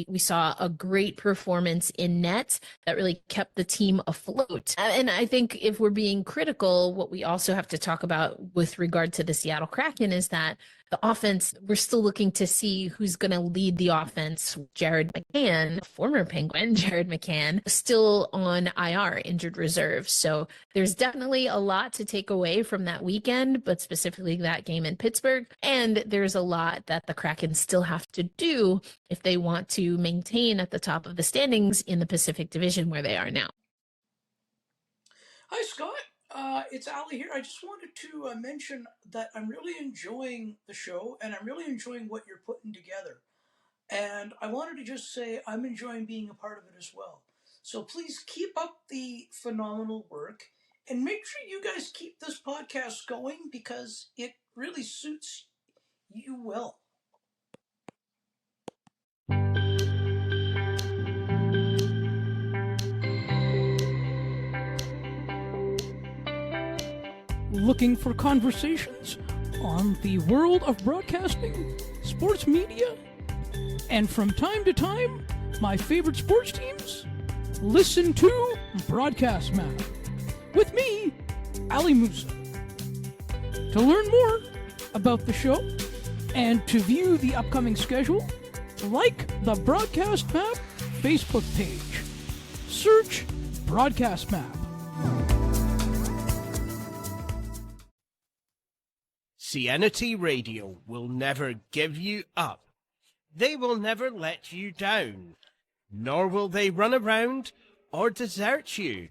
we saw a great performance in net that really kept the team afloat. And I think if we're being critical, what we also have to talk about with regard to the Seattle Kraken is that the offense, we're still looking to see who's going to lead the offense. Jared McCann, former Penguin, Jared McCann, still on IR, injured reserve. So there's definitely a lot to take away from that weekend, but specifically that game in Pittsburgh. And there's a lot that the Kraken still have to do if they want to maintain at the top of the standings in the Pacific Division where they are now. Hi, Scott. It's Ali here. I just wanted to mention that I'm really enjoying the show and I'm really enjoying what you're putting together. And I wanted to just say I'm enjoying being a part of it as well. So please keep up the phenomenal work and make sure you guys keep this podcast going because it really suits you well. Looking for conversations on the world of broadcasting, sports media, and from time to time, my favorite sports teams? Listen to Broadcast Map with me, Ali Musa. To learn more about the show and to view the upcoming schedule, like the Broadcast Map Facebook page. Search Broadcast Map. Cianity Radio will never give you up. They will never let you down, nor will they run around or desert you.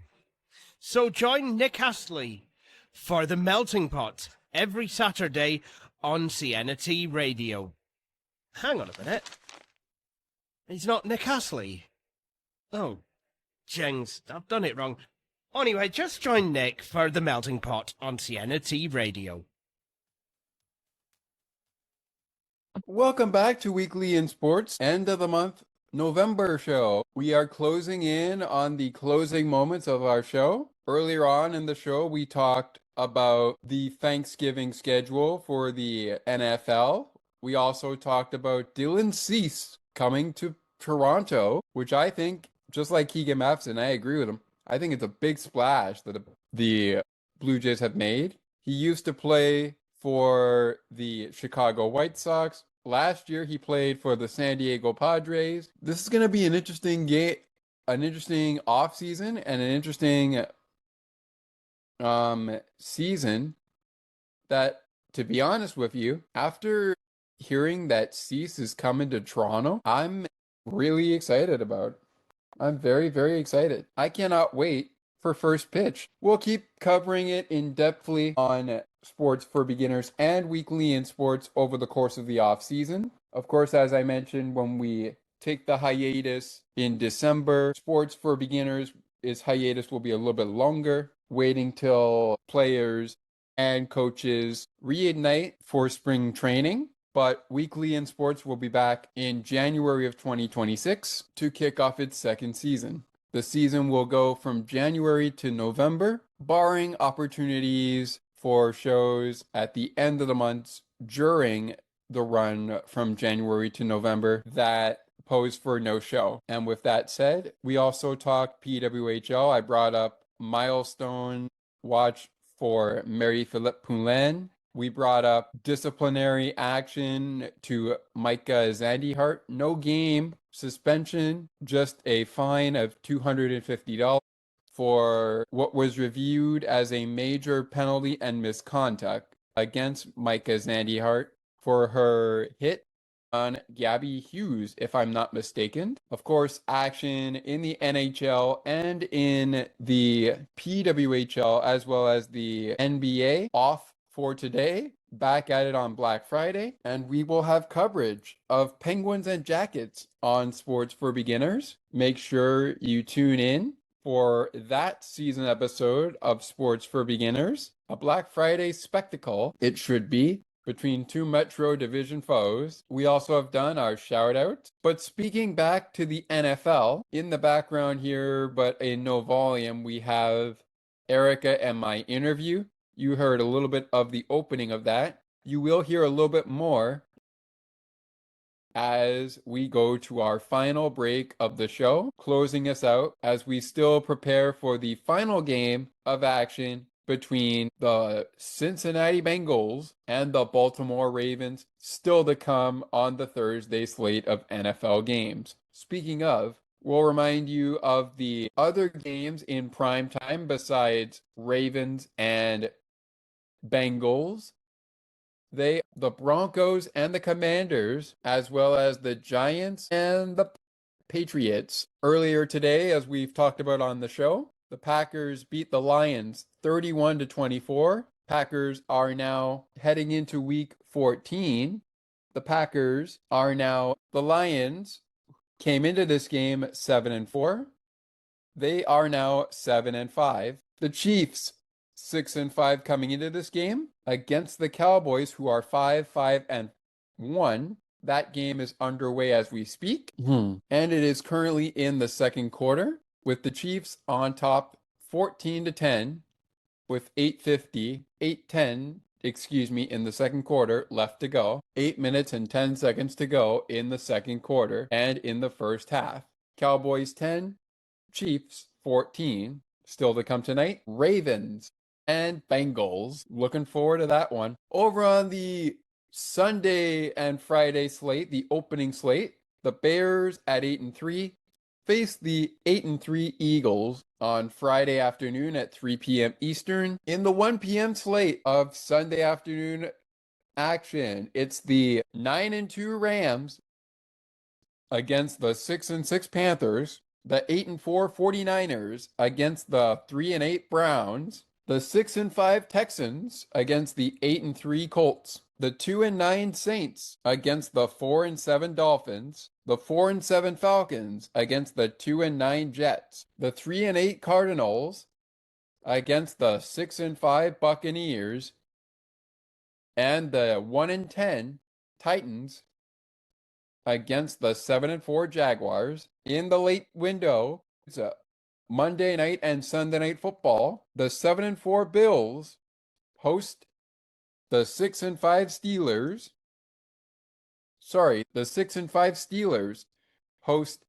So join Nick Astley for The Melting Pot every Saturday on Cianity Radio. Hang on a minute. He's not Nick Astley. Oh, jings, I've done it wrong. Anyway, just join Nick for The Melting Pot on Cianity Radio. Welcome back to Weekly in Sports, end of the month November show. We are closing in on the closing moments of our show. Earlier on in the show, we talked about the Thanksgiving schedule for the NFL. We also talked about Dylan Cease coming to Toronto, which I think, just like Keegan Matheson, I agree with him. I think it's a big splash that the Blue Jays have made. He used to play for the Chicago White Sox. Last year, he played for the San Diego Padres. This is going to be an interesting game, an interesting offseason, and an interesting season that, to be honest with you, after hearing that Cease is coming to Toronto, I'm really excited about it. I'm very, very excited. I cannot wait for first pitch. We'll keep covering it in-depthly on Sports for Beginners and Weekly in Sports over the course of the off season. Of course, as I mentioned, when we take the hiatus in December, Sports for Beginners hiatus will be a little bit longer, waiting till players and coaches reignite for spring training. But Weekly in Sports will be back in January of 2026 to kick off its second season. The season will go from January to November, barring opportunities for shows at the end of the month during the run from January to November that pose for no show. And with that said, we also talked PWHL. I brought up Milestone watch for Mary-Philippe Poulin. We brought up disciplinary action to Micah Zandyhart. No game, suspension, just a fine of $250 for what was reviewed as a major penalty and misconduct against Micah Zandyhart for her hit on Gabby Hughes, if I'm not mistaken. Of course, action in the NHL and in the PWHL as well as the NBA off for today. Back at it on Black Friday, and we will have coverage of Penguins and Jackets on Sports for Beginners. Make sure you tune in for that season episode of Sports for Beginners, a Black Friday spectacle, it should be, between two Metro Division foes. We also have done our shout-outs. But speaking back to the NFL, in the background here, but in no volume, we have Erica and my interview. You heard a little bit of the opening of that. You will hear a little bit more as we go to our final break of the show, closing us out as we still prepare for the final game of action between the Cincinnati Bengals and the Baltimore Ravens, still to come on the Thursday slate of NFL games. Speaking of, we'll remind you of the other games in prime time besides Ravens and Bengals. The Broncos and the Commanders, as well as the Giants and the Patriots. Earlier today, as we've talked about on the show, The Packers beat the Lions 31-24. Packers are now heading into week 14. The Lions came into this game 7-4. They are now 7-5. The Chiefs 6-5 coming into this game against the Cowboys, who are 5-1. That game is underway as we speak, and it is currently in the second quarter, with the Chiefs on top 14-10 with 8:10 in the second quarter left to go. 8 minutes and 10 seconds to go in the second quarter and in the first half. Cowboys 10, Chiefs 14. Still to come tonight, Ravens and Bengals. Looking forward to that one. Over on the Sunday and Friday slate, the opening slate, the Bears at 8-3 face the 8-3 Eagles on Friday afternoon at 3 p.m. Eastern. In the 1 p.m. slate of Sunday afternoon action, it's the 9-2 Rams against the 6-6 Panthers, the 8-4 49ers against the 3-8 Browns, the 6-5 Texans against the 8-3 Colts, the 2-9 Saints against the 4-7 Dolphins, the 4-7 Falcons against the 2-9 Jets, the 3-8 Cardinals against the 6-5 Buccaneers, and the 1-10 Titans against the 7-4 Jaguars. In the late window, it's a Monday night and Sunday night football. The 7-4 Bills host the 6-5 Steelers. The 6-5 Steelers host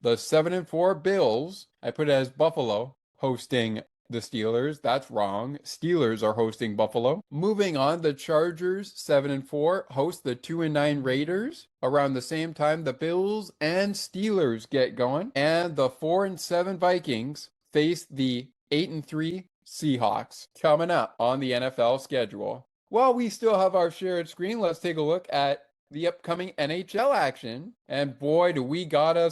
the 7-4 Bills. I put it as Buffalo hosting the Steelers. That's wrong. Steelers are hosting Buffalo. Moving on, the Chargers 7-4 host the 2-9 Raiders. Around the same time, the Bills and Steelers get going, and the 4-7 Vikings face the 8-3 Seahawks. Coming up on the NFL schedule. While we still have our shared screen, let's take a look at the upcoming NHL action. And boy, do we got a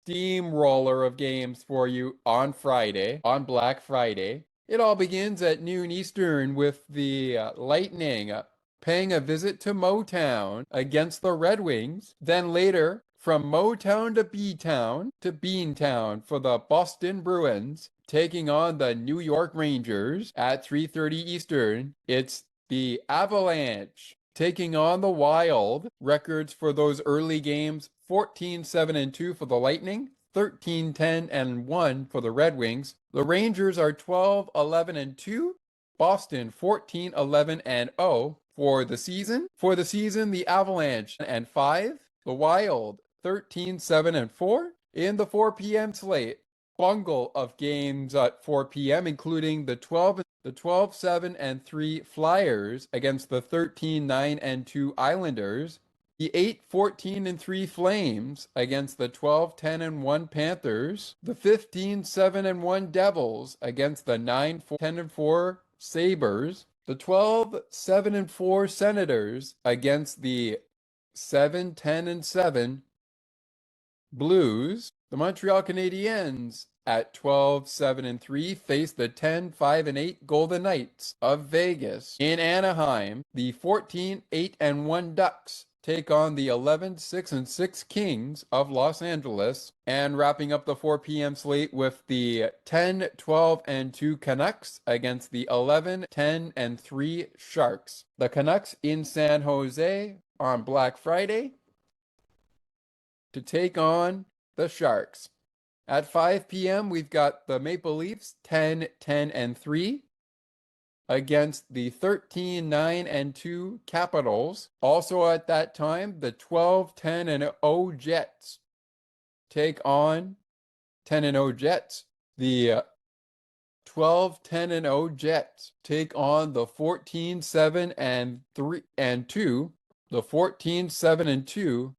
steamroller of games for you on Friday, on Black Friday. It all begins at noon Eastern with the Lightning paying a visit to Motown against the Red Wings. Then later, from Motown to B-Town to Beantown for the Boston Bruins, taking on the New York Rangers at 3:30 Eastern. It's the Avalanche taking on the Wild. Records for those early games: 14-7-2 for the Lightning, 13-10-1 for the Red Wings. The Rangers are 12-11-2. Boston 14-11-0 for the season. For the season, the Avalanche and 5. The Wild 13-7-4. In the 4 p.m. slate, bungle of games at 4 p.m., including the 12-7-3 Flyers against the 13-9-2 Islanders, the 8-14-3 Flames against the 12-10-1 Panthers, the 15-7-1 Devils against the 9-10-4 Sabres, the 12-7-4 Senators against the 7-10-7 Blues. The Montreal Canadiens at 12-7-3 face the 10-5-8 Golden Knights of Vegas. In Anaheim, the 14-8-1 Ducks take on the 11-6-6 Kings of Los Angeles. And wrapping up the 4 p.m. slate with the 10-12-2 Canucks against the 11-10-3 Sharks. The Canucks in San Jose on Black Friday to take on the Sharks. At 5 p.m., we've got the Maple Leafs 10-10-3 against the 13-9-2 Capitals. Also at that time, the 12-10-0 Jets take on 10-0 Jets. The 12-10-0 Jets take on the 14-7-2, the 14-7-2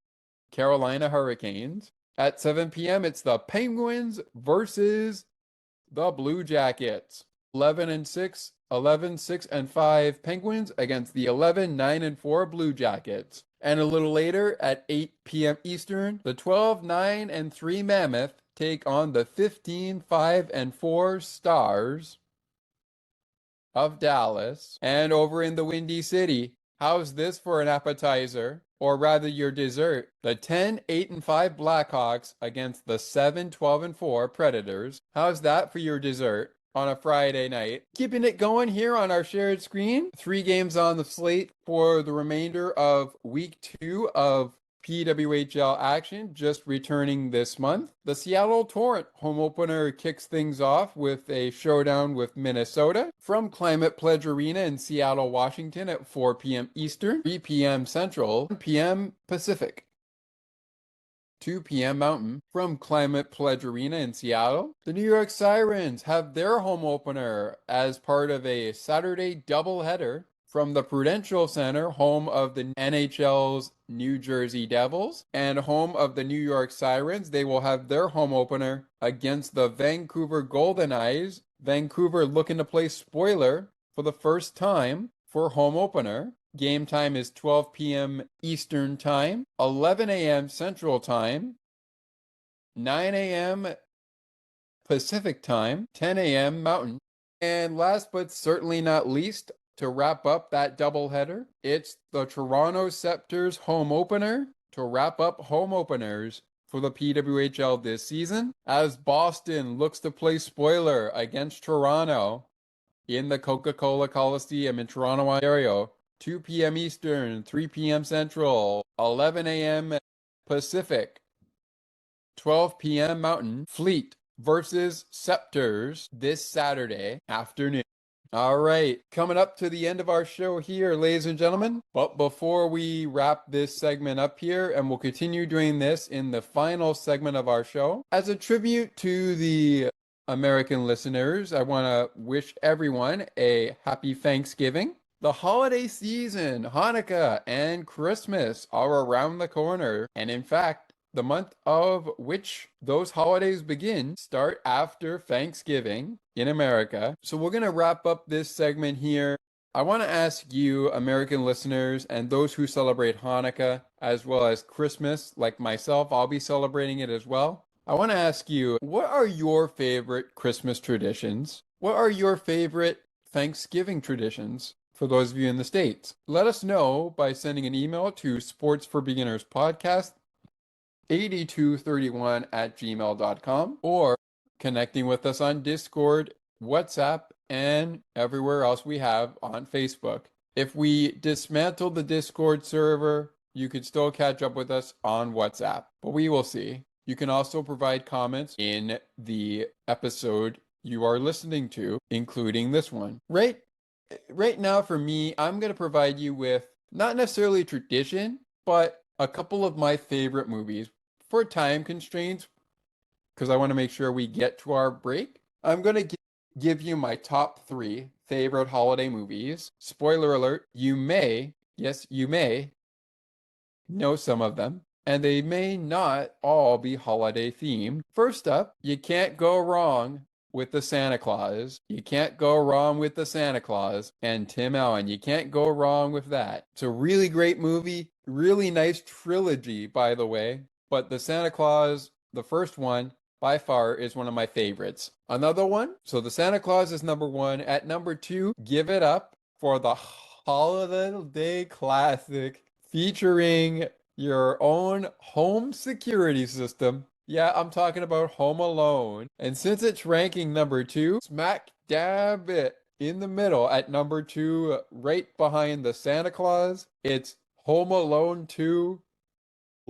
Carolina Hurricanes. At 7 p.m., it's the Penguins versus the Blue Jackets. 11-6 Penguins against the 11-9-4 Blue Jackets. And a little later at 8 p.m. Eastern, the 12, 9, and 3 Mammoth take on the 15, 5, and 4 Stars of Dallas. And over in the Windy City, how's this for an appetizer? Or rather your dessert? The 10, 8, and 5 Blackhawks against the 7, 12, and 4 Predators. How's that for your dessert on a Friday night? Keeping it going here on our shared screen. 3 games on the slate for the remainder of week 2 of PWHL action, just returning this month. The Seattle Torrent home opener kicks things off with a showdown with Minnesota from Climate Pledge Arena in Seattle, Washington at 4 p.m. Eastern, 3 p.m. Central, 1 p.m. Pacific, 2 p.m. Mountain from Climate Pledge Arena in Seattle. The New York Sirens have their home opener as part of a Saturday doubleheader from the Prudential Center, home of the NHL's New Jersey Devils and home of the New York Sirens. They will have their home opener against the Vancouver Golden Eyes. Vancouver looking to play spoiler for the first time for home opener. Game time is 12 p.m. Eastern Time, 11 a.m. Central Time, 9 a.m. Pacific Time, 10 a.m. Mountain. And last but certainly not least, to wrap up that doubleheader, it's the Toronto Scepters home opener to wrap up home openers for the PWHL this season, as Boston looks to play spoiler against Toronto in the Coca-Cola Coliseum in Toronto, Ontario. 2 p.m. Eastern, 3 p.m. Central, 11 a.m. Pacific, 12 p.m. Mountain. Fleet versus Scepters this Saturday afternoon. All right, coming up to the end of our show here, ladies and gentlemen. But before we wrap this segment up here, and we'll continue doing this in the final segment of our show, as a tribute to the American listeners, I want to wish everyone a happy Thanksgiving. The holiday season, Hanukkah and Christmas are around the corner, and in fact, the month of which those holidays begin start after Thanksgiving in America. So we're going to wrap up this segment here. I want to ask you, American listeners, and those who celebrate Hanukkah as well as Christmas, like myself, I'll be celebrating it as well. I want to ask you, what are your favorite Christmas traditions? What are your favorite Thanksgiving traditions? For those of you in the States, let us know by sending an email to sportsforbeginnerspodcast 8231@gmail.com or connecting with us on Discord, WhatsApp, and everywhere else we have on Facebook. If we dismantle the Discord server, you could still catch up with us on WhatsApp, but we will see. You can also provide comments in the episode you are listening to, including this one. Right now, for me, I'm going to provide you with not necessarily tradition, but a couple of my favorite movies for time constraints, because I want to make sure we get to our break. I'm going to give you my top 3 favorite holiday movies. Spoiler alert, you may know some of them, and they may not all be holiday themed. First up, you can't go wrong with the Santa Claus. You can't go wrong with the Santa Claus and Tim Allen. You can't go wrong with that. It's a really great movie, really nice trilogy, by the way. But the Santa Claus, the first one, by far is one of my favorites. Another one, so the Santa Claus is number 1. At number 2, give it up for the holiday classic featuring your own home security system. Yeah, I'm talking about Home Alone. And since it's ranking number 2, smack dab it in the middle at number 2, right behind the Santa Claus, it's Home Alone 2,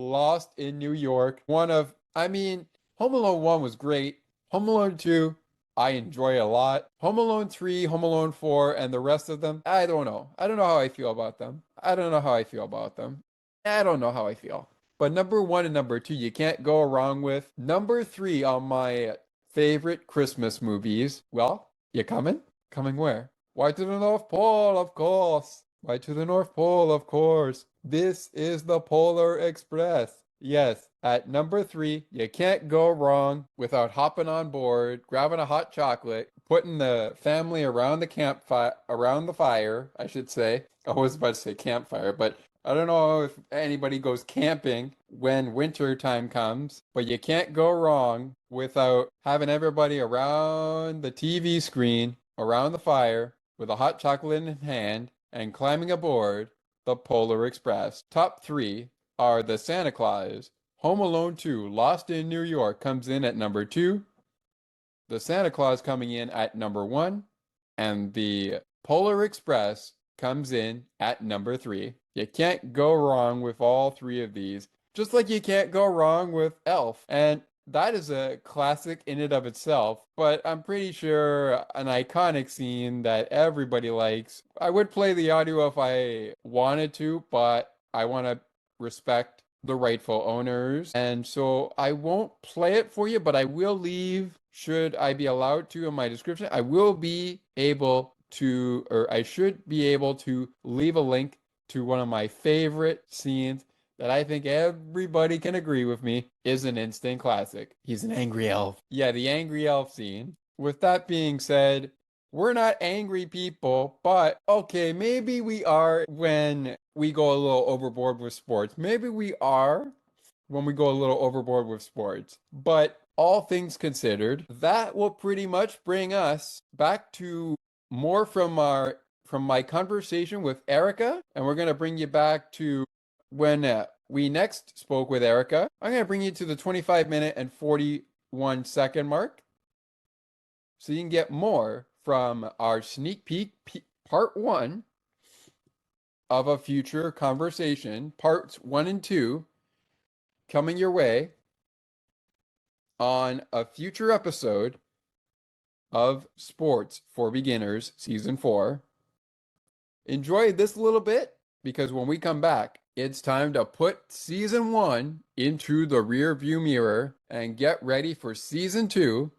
Lost in New York. Home Alone 1 was great. Home Alone 2, I enjoy a lot. Home Alone 3, Home Alone 4, and the rest of them, I don't know. I don't know how I feel about them. I don't know how I feel. But number 1 and number 2, you can't go wrong with. Number 3 on my favorite Christmas movies. Well, you coming? Coming where? Why, to the North Pole, of course. Why, to the North Pole, of course. This is the Polar Express. Yes, at number 3, you can't go wrong without hopping on board, grabbing a hot chocolate, putting the family around the campfire, around the fire, I should say. I was about to say campfire, but I don't know if anybody goes camping when winter time comes, but you can't go wrong without having everybody around the TV screen, around the fire, with a hot chocolate in hand, and climbing aboard the Polar Express. Top three are the Santa Claus. Home Alone 2, Lost in New York, comes in at number 2. The Santa Claus coming in at number 1. And the Polar Express comes in at number 3. You can't go wrong with all three of these, just like you can't go wrong with Elf. And that is a classic in and of itself, but I'm pretty sure an iconic scene that everybody likes. I would play the audio if I wanted to, but I want to respect the rightful owners, and so I won't play it for you, but I will leave, should I be allowed to in my description, I will be able to, or I should be able to leave a link to one of my favorite scenes that I think everybody can agree with me is an instant classic. He's an angry elf. Yeah, the angry elf scene. With that being said, we're not angry people, but okay, maybe we are when we go a little overboard with sports. Maybe we are when we go a little overboard with sports. But all things considered, that will pretty much bring us back to more from my conversation with Erica, and we're going to bring you back to when we next spoke with Erica. I'm going to bring you to the 25-minute and 41-second mark, so you can get more from our sneak peek part 1 of a future conversation, parts 1 and 2, coming your way on a future episode of Sports for Beginners Season 4. Enjoy this little bit, because when we come back, it's time to put Season 1 into the rear view mirror and get ready for Season 2,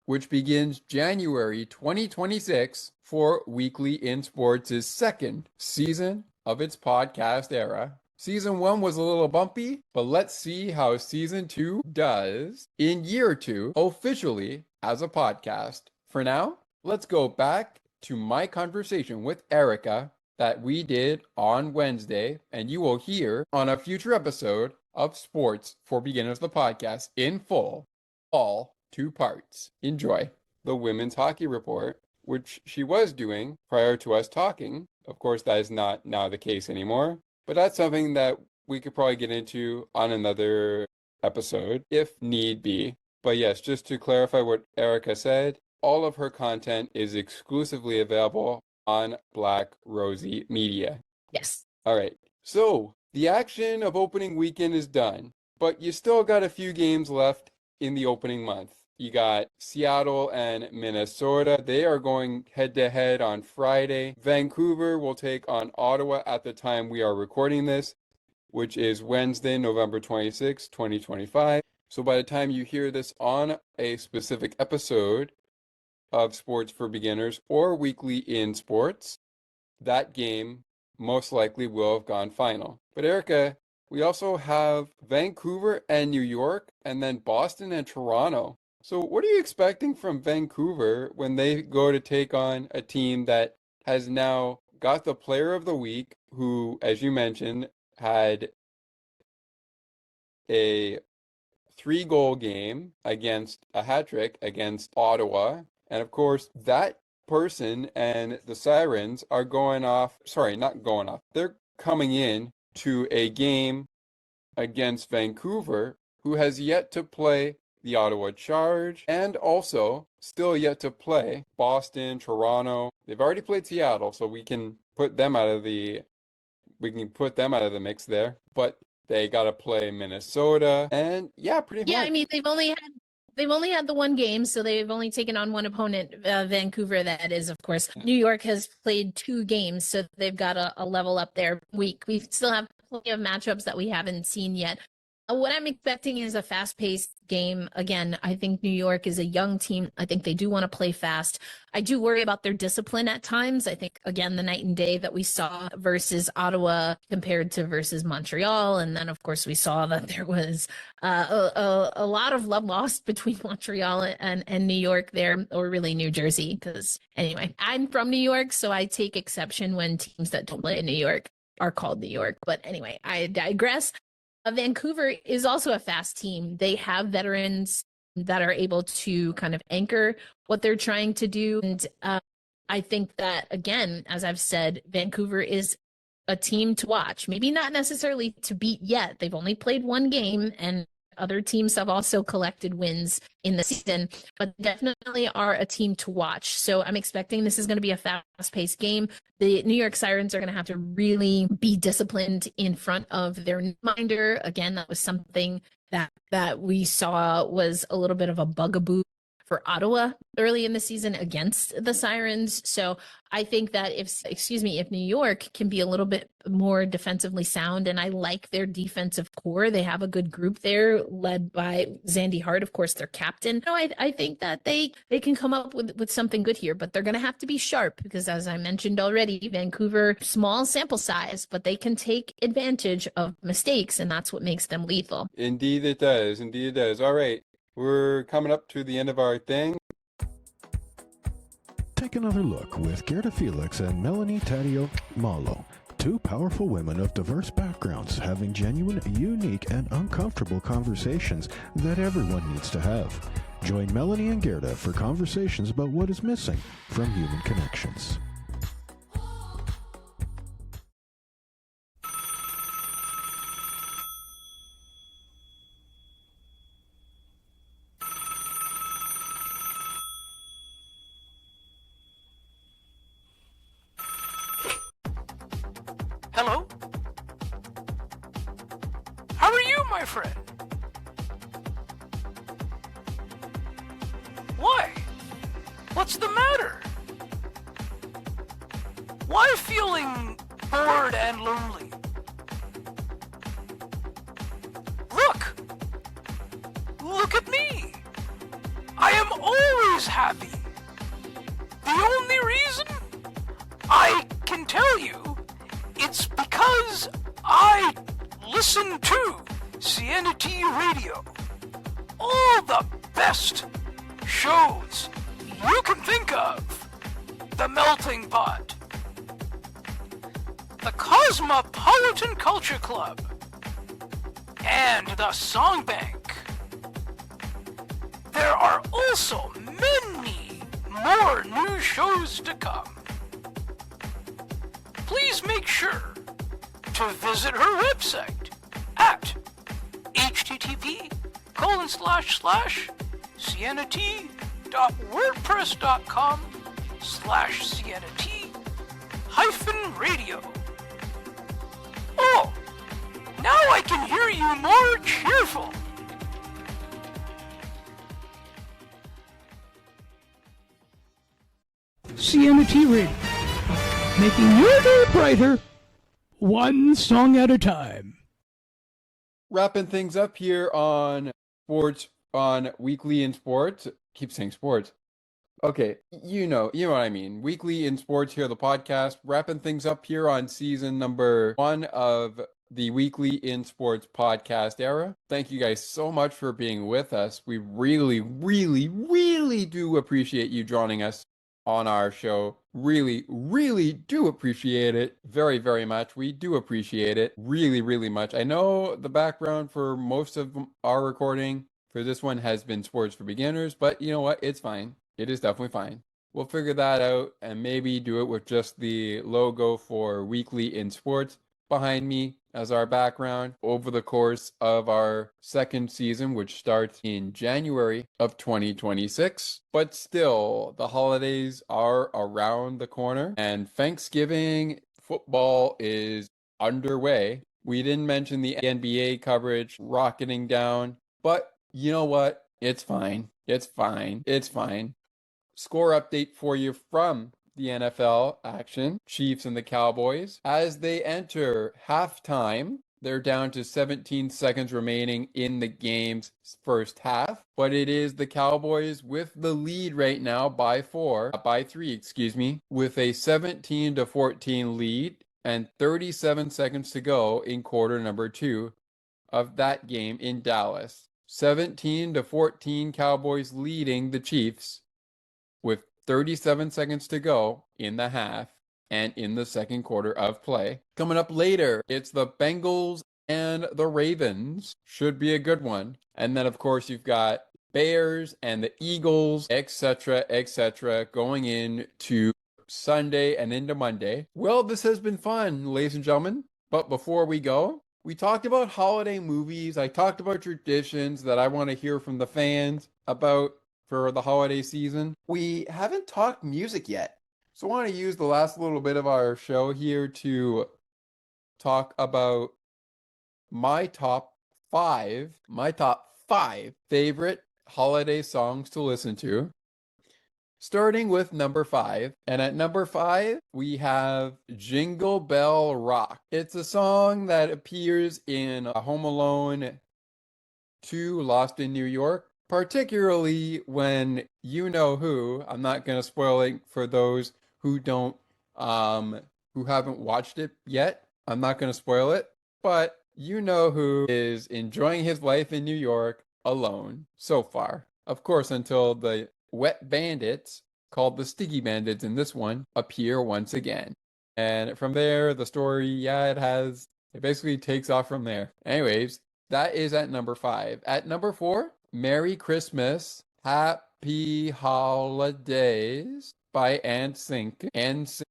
which begins January 2026 for Weekly in Sports' second season of its podcast era. Season 1 was a little bumpy, but let's see how Season 2 does in year 2 officially as a podcast. For now, let's go back to my conversation with Erica that we did on Wednesday, and you will hear on a future episode of Sports for Beginners, the podcast, in full, all 2 parts. Enjoy. The Women's Hockey Report, which she was doing prior to us talking. Of course, that is not now the case anymore, but that's something that we could probably get into on another episode if need be. But yes, just to clarify what Erica said, all of her content is exclusively available on Black Rosie Media. Yes. All right. So the action of opening weekend is done, but you still got a few games left in the opening month. You got Seattle and Minnesota. They are going head-to-head on Friday. Vancouver will take on Ottawa at the time we are recording this, which is Wednesday, November 26, 2025. So by the time you hear this on a specific episode of Sports for Beginners or Weekly in Sports, that game most likely will have gone final. But Erica, we also have Vancouver and New York, and then Boston and Toronto. So what are you expecting from Vancouver when they go to take on a team that has now got the player of the week, who, as you mentioned, had a 3-goal game against a hat trick against Ottawa? And of course, that person and the Sirens are they're coming in to a game against Vancouver, who has yet to play the Ottawa Charge, and also still yet to play Boston, Toronto. They've already played Seattle, so we can put them out of the mix there. But they got to play Minnesota, and yeah, pretty much. I mean, they've only had the one game, so they've only taken on one opponent, Vancouver, that is, of course. New York has played 2 games, so they've got a level up their week. We still have plenty of matchups that we haven't seen yet. What I'm expecting is a fast-paced game. Again, I think New York is a young team. I think they do want to play fast. I do worry about their discipline at times. I think, again, the night and day that we saw versus Ottawa compared to versus Montreal. And then, of course, we saw that there was a lot of love lost between Montreal and New York there, or really New Jersey. Because anyway, I'm from New York, so I take exception when teams that don't play in New York are called New York. But anyway, I digress. Vancouver is also a fast team. They have veterans that are able to kind of anchor what they're trying to do. And I think that, again, as I've said, Vancouver is a team to watch. Maybe not necessarily to beat yet. They've only played one game, and other teams have also collected wins in the season, but definitely are a team to watch. So I'm expecting this is going to be a fast-paced game. The New York Sirens are going to have to really be disciplined in front of their netminder. Again, that was something that we saw was a little bit of a bugaboo for Ottawa early in the season against the Sirens. So I think that if New York can be a little bit more defensively sound, and I like their defensive core, they have a good group there led by Zandy Hart, of course, their captain. No, I think that they can come up with something good here, but they're going to have to be sharp because, as I mentioned already, Vancouver, small sample size, but they can take advantage of mistakes, and that's what makes them lethal. Indeed it does. Indeed it does. All right. We're coming up to the end of our thing. Take another look with Gerda Felix and Melanie Taddeo Malo, two powerful women of diverse backgrounds having genuine, unique, and uncomfortable conversations that everyone needs to have. Join Melanie and Gerda for conversations about what is missing from human connections. Hello? How are you, my friend? Why? What's the matter? Why feeling bored and lonely? Look at me. I am always happy. The only reason I can tell you it's because I listen to CNT Radio. All the best shows you can think of. The Melting Pot, the Cosmopolitan Culture Club, and the Song Bank. There are also many more new shows to come. Please make sure to visit her website at http://sienna-t.wordpress.com/sienna-t-radio. Oh, now I can hear you more cheerful. CNT Radio, making your day brighter, one song at a time. Wrapping things up here on sports, on Weekly in Sports. Keep saying sports. Okay, you know what I mean. Weekly in Sports here, the podcast. Wrapping things up here on season number 1 of the Weekly in Sports podcast era. Thank you guys so much for being with us. We really, really, really do appreciate you joining us on our show. Really, really do appreciate it very, very much. We do appreciate it really, really much. I know the background for most of our recording for this one has been sports for beginners, but you know what? It's fine. It is definitely fine. We'll figure that out and maybe do it with just the logo for Weekly in Sports behind me as our background over the course of our second season, which starts in January of 2026. But still, the holidays are around the corner and Thanksgiving football is underway. We didn't mention the NBA coverage rocketing down, but you know what? It's fine. It's fine. It's fine. Score update for you from the NFL action. Chiefs and the Cowboys. As they enter halftime, they're down to 17 seconds remaining in the game's first half. But it is the Cowboys with the lead right now by 3, with a 17-14 lead and 37 seconds to go in quarter number 2 of that game in Dallas. 17-14 Cowboys leading the Chiefs with 37 seconds to go in the half. and in the second quarter of play. Coming up later, it's the Bengals and the Ravens. Should be a good one. And then, of course, you've got Bears and the Eagles, etc., going into Sunday and into Monday. Well, this has been fun, ladies and gentlemen. But before we go, we talked about holiday movies. I talked about traditions that I want to hear from the fans about for the holiday season. We haven't talked music yet. So I want to use the last little bit of our show here to talk about my top five favorite holiday songs to listen to. Starting with number 5. And at number 5, we have Jingle Bell Rock. It's a song that appears in Home Alone 2, Lost in New York, particularly when you know who, I'm not going to spoil it for those who don't, who haven't watched it yet. I'm not going to spoil it, but you know who is enjoying his life in New York alone so far. Of course, until the wet bandits, called the Sticky Bandits in this one, appear once again. And from there, the story, it basically takes off from there. Anyways, that is at number 5. At number 4, Merry Christmas, Happy Holidays by NSYNC. NSYNC.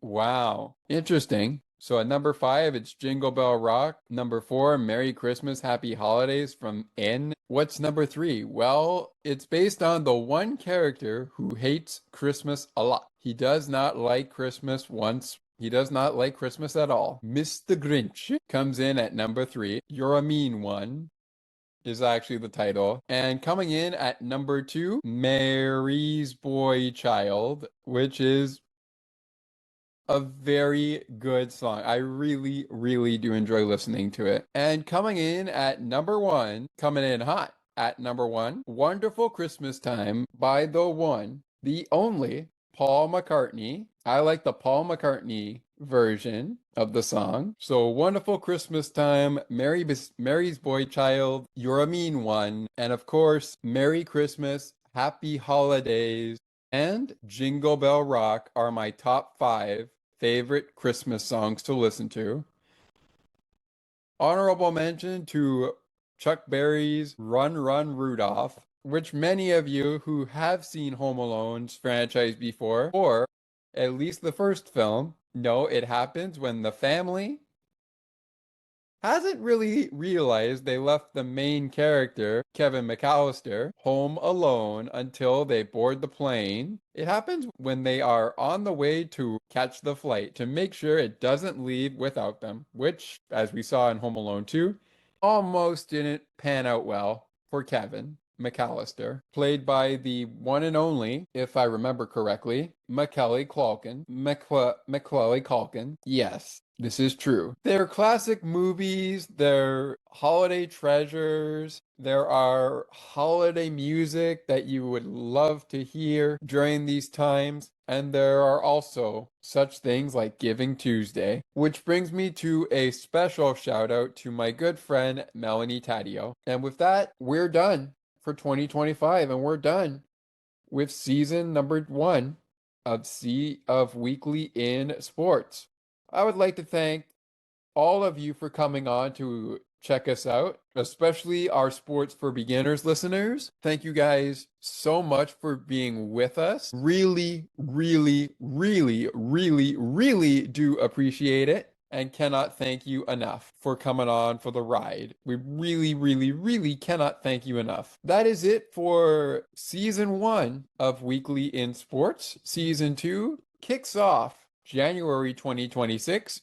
Wow. Interesting. So at number 5, it's Jingle Bell Rock. Number 4, Merry Christmas, Happy Holidays from N. What's number 3? Well, it's based on the one character who hates Christmas a lot. He does not like Christmas once. He does not like Christmas at all. Mr. Grinch comes in at number 3. You're a Mean One is actually the title. And coming in at number 2, Mary's Boy Child, which is a very good song. I really, really do enjoy listening to it. And coming in at number 1, coming in hot at number 1, Wonderful Christmas Time by the one, the only Paul McCartney. I like the Paul McCartney version of the song. So Wonderful Christmas Time, Mary's Boy Child, You're a Mean One, and of course, Merry Christmas, Happy Holidays, and Jingle Bell Rock are my top 5 favorite Christmas songs to listen to. Honorable mention to Chuck Berry's Run, Run, Rudolph, which many of you who have seen Home Alone's franchise before, or at least the first film, know it happens when the family hasn't really realized they left the main character, Kevin McAllister, home alone until they board the plane. It happens when they are on the way to catch the flight to make sure it doesn't leave without them, which, as we saw in Home Alone 2, almost didn't pan out well for Kevin McAllister, played by the one and only, if I remember correctly, Macaulay Culkin. Macaulay Culkin. Yes, this is true. They're classic movies. They're holiday treasures. There are holiday music that you would love to hear during these times. And there are also such things like Giving Tuesday, which brings me to a special shout out to my good friend Melanie Taddeo. And with that, we're done for 2025, and we're done with season number 1 of Weekly in Sports. I would like to thank all of you for coming on to check us out, especially our Sports for Beginners listeners. Thank you guys so much for being with us. Really, really, really, really, really do appreciate it, and cannot thank you enough for coming on for the ride. We really, really, really cannot thank you enough. That is it for season 1 of Weekly in Sports. Season 2 kicks off January 2026,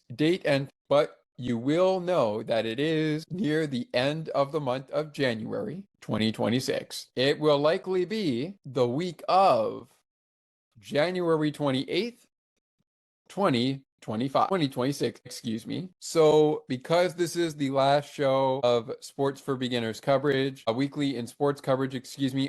but you will know that it is near the end of the month of January 2026. It will likely be the week of January 28th, 2026, excuse me. So because this is the last show of Sports for Beginners coverage, a Weekly in Sports coverage,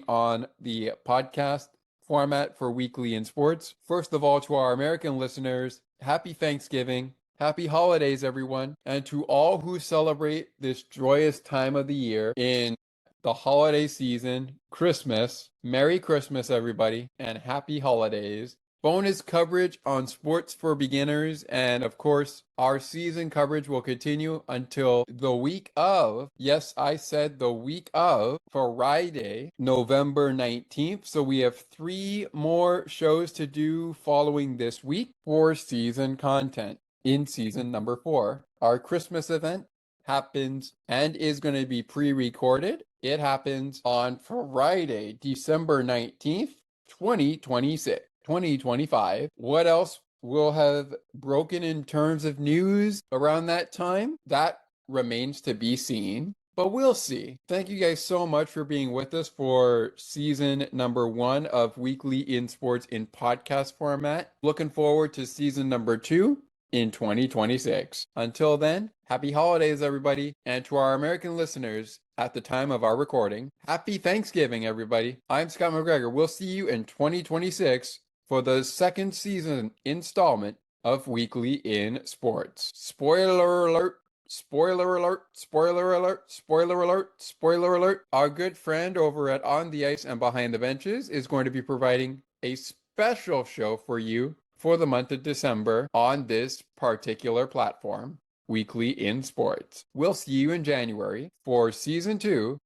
on the podcast format for Weekly in Sports, first of all, to our American listeners, happy Thanksgiving, happy holidays, everyone. And to all who celebrate this joyous time of the year in the holiday season, Christmas, Merry Christmas, everybody, and happy holidays. bonus coverage on Sports for Beginners, and of course, our season coverage will continue until the week of, yes, I said the week of, Friday, November 19th. So we have 3 more shows to do following this week for season content in season number 4. Our Christmas event happens and is going to be pre-recorded. It happens on Friday, December 19th, 2025. What else will have broken in terms of news around that time? That remains to be seen, but we'll see. Thank you guys so much for being with us for season number 1 of Weekly in Sports in podcast format. Looking forward to season number 2 in 2026. Until then, happy holidays, everybody. And to our American listeners at the time of our recording, happy Thanksgiving, everybody. I'm Scott McGregor. We'll see you in 2026 for the second season installment of Weekly in Sports. Spoiler alert. Spoiler alert, spoiler alert, spoiler alert, spoiler alert. Our good friend over at On the Ice and Behind the Benches is going to be providing a special show for you for the month of December on this particular platform, Weekly in Sports. We'll see you in January for season 2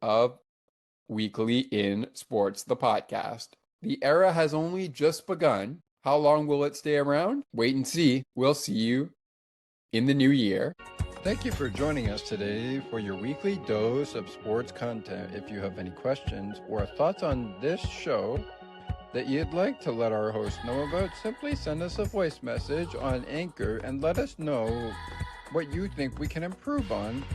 of Weekly in Sports, the podcast. The era has only just begun. How long will it stay around? Wait and see. We'll see you in the new year. Thank you for joining us today for your weekly dose of sports content. If you have any questions or thoughts on this show that you'd like to let our host know about, simply send us a voice message on Anchor and let us know what you think we can improve on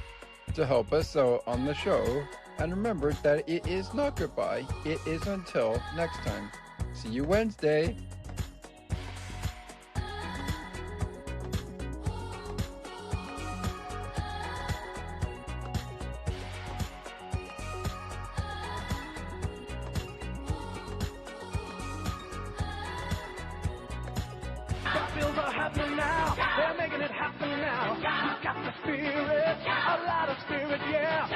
to help us out on the show. And remember that it is not goodbye, it is until next time. See you Wednesday. Bills are happening now. They're making it happen now. We've got the spirit, a lot of spirit, yeah.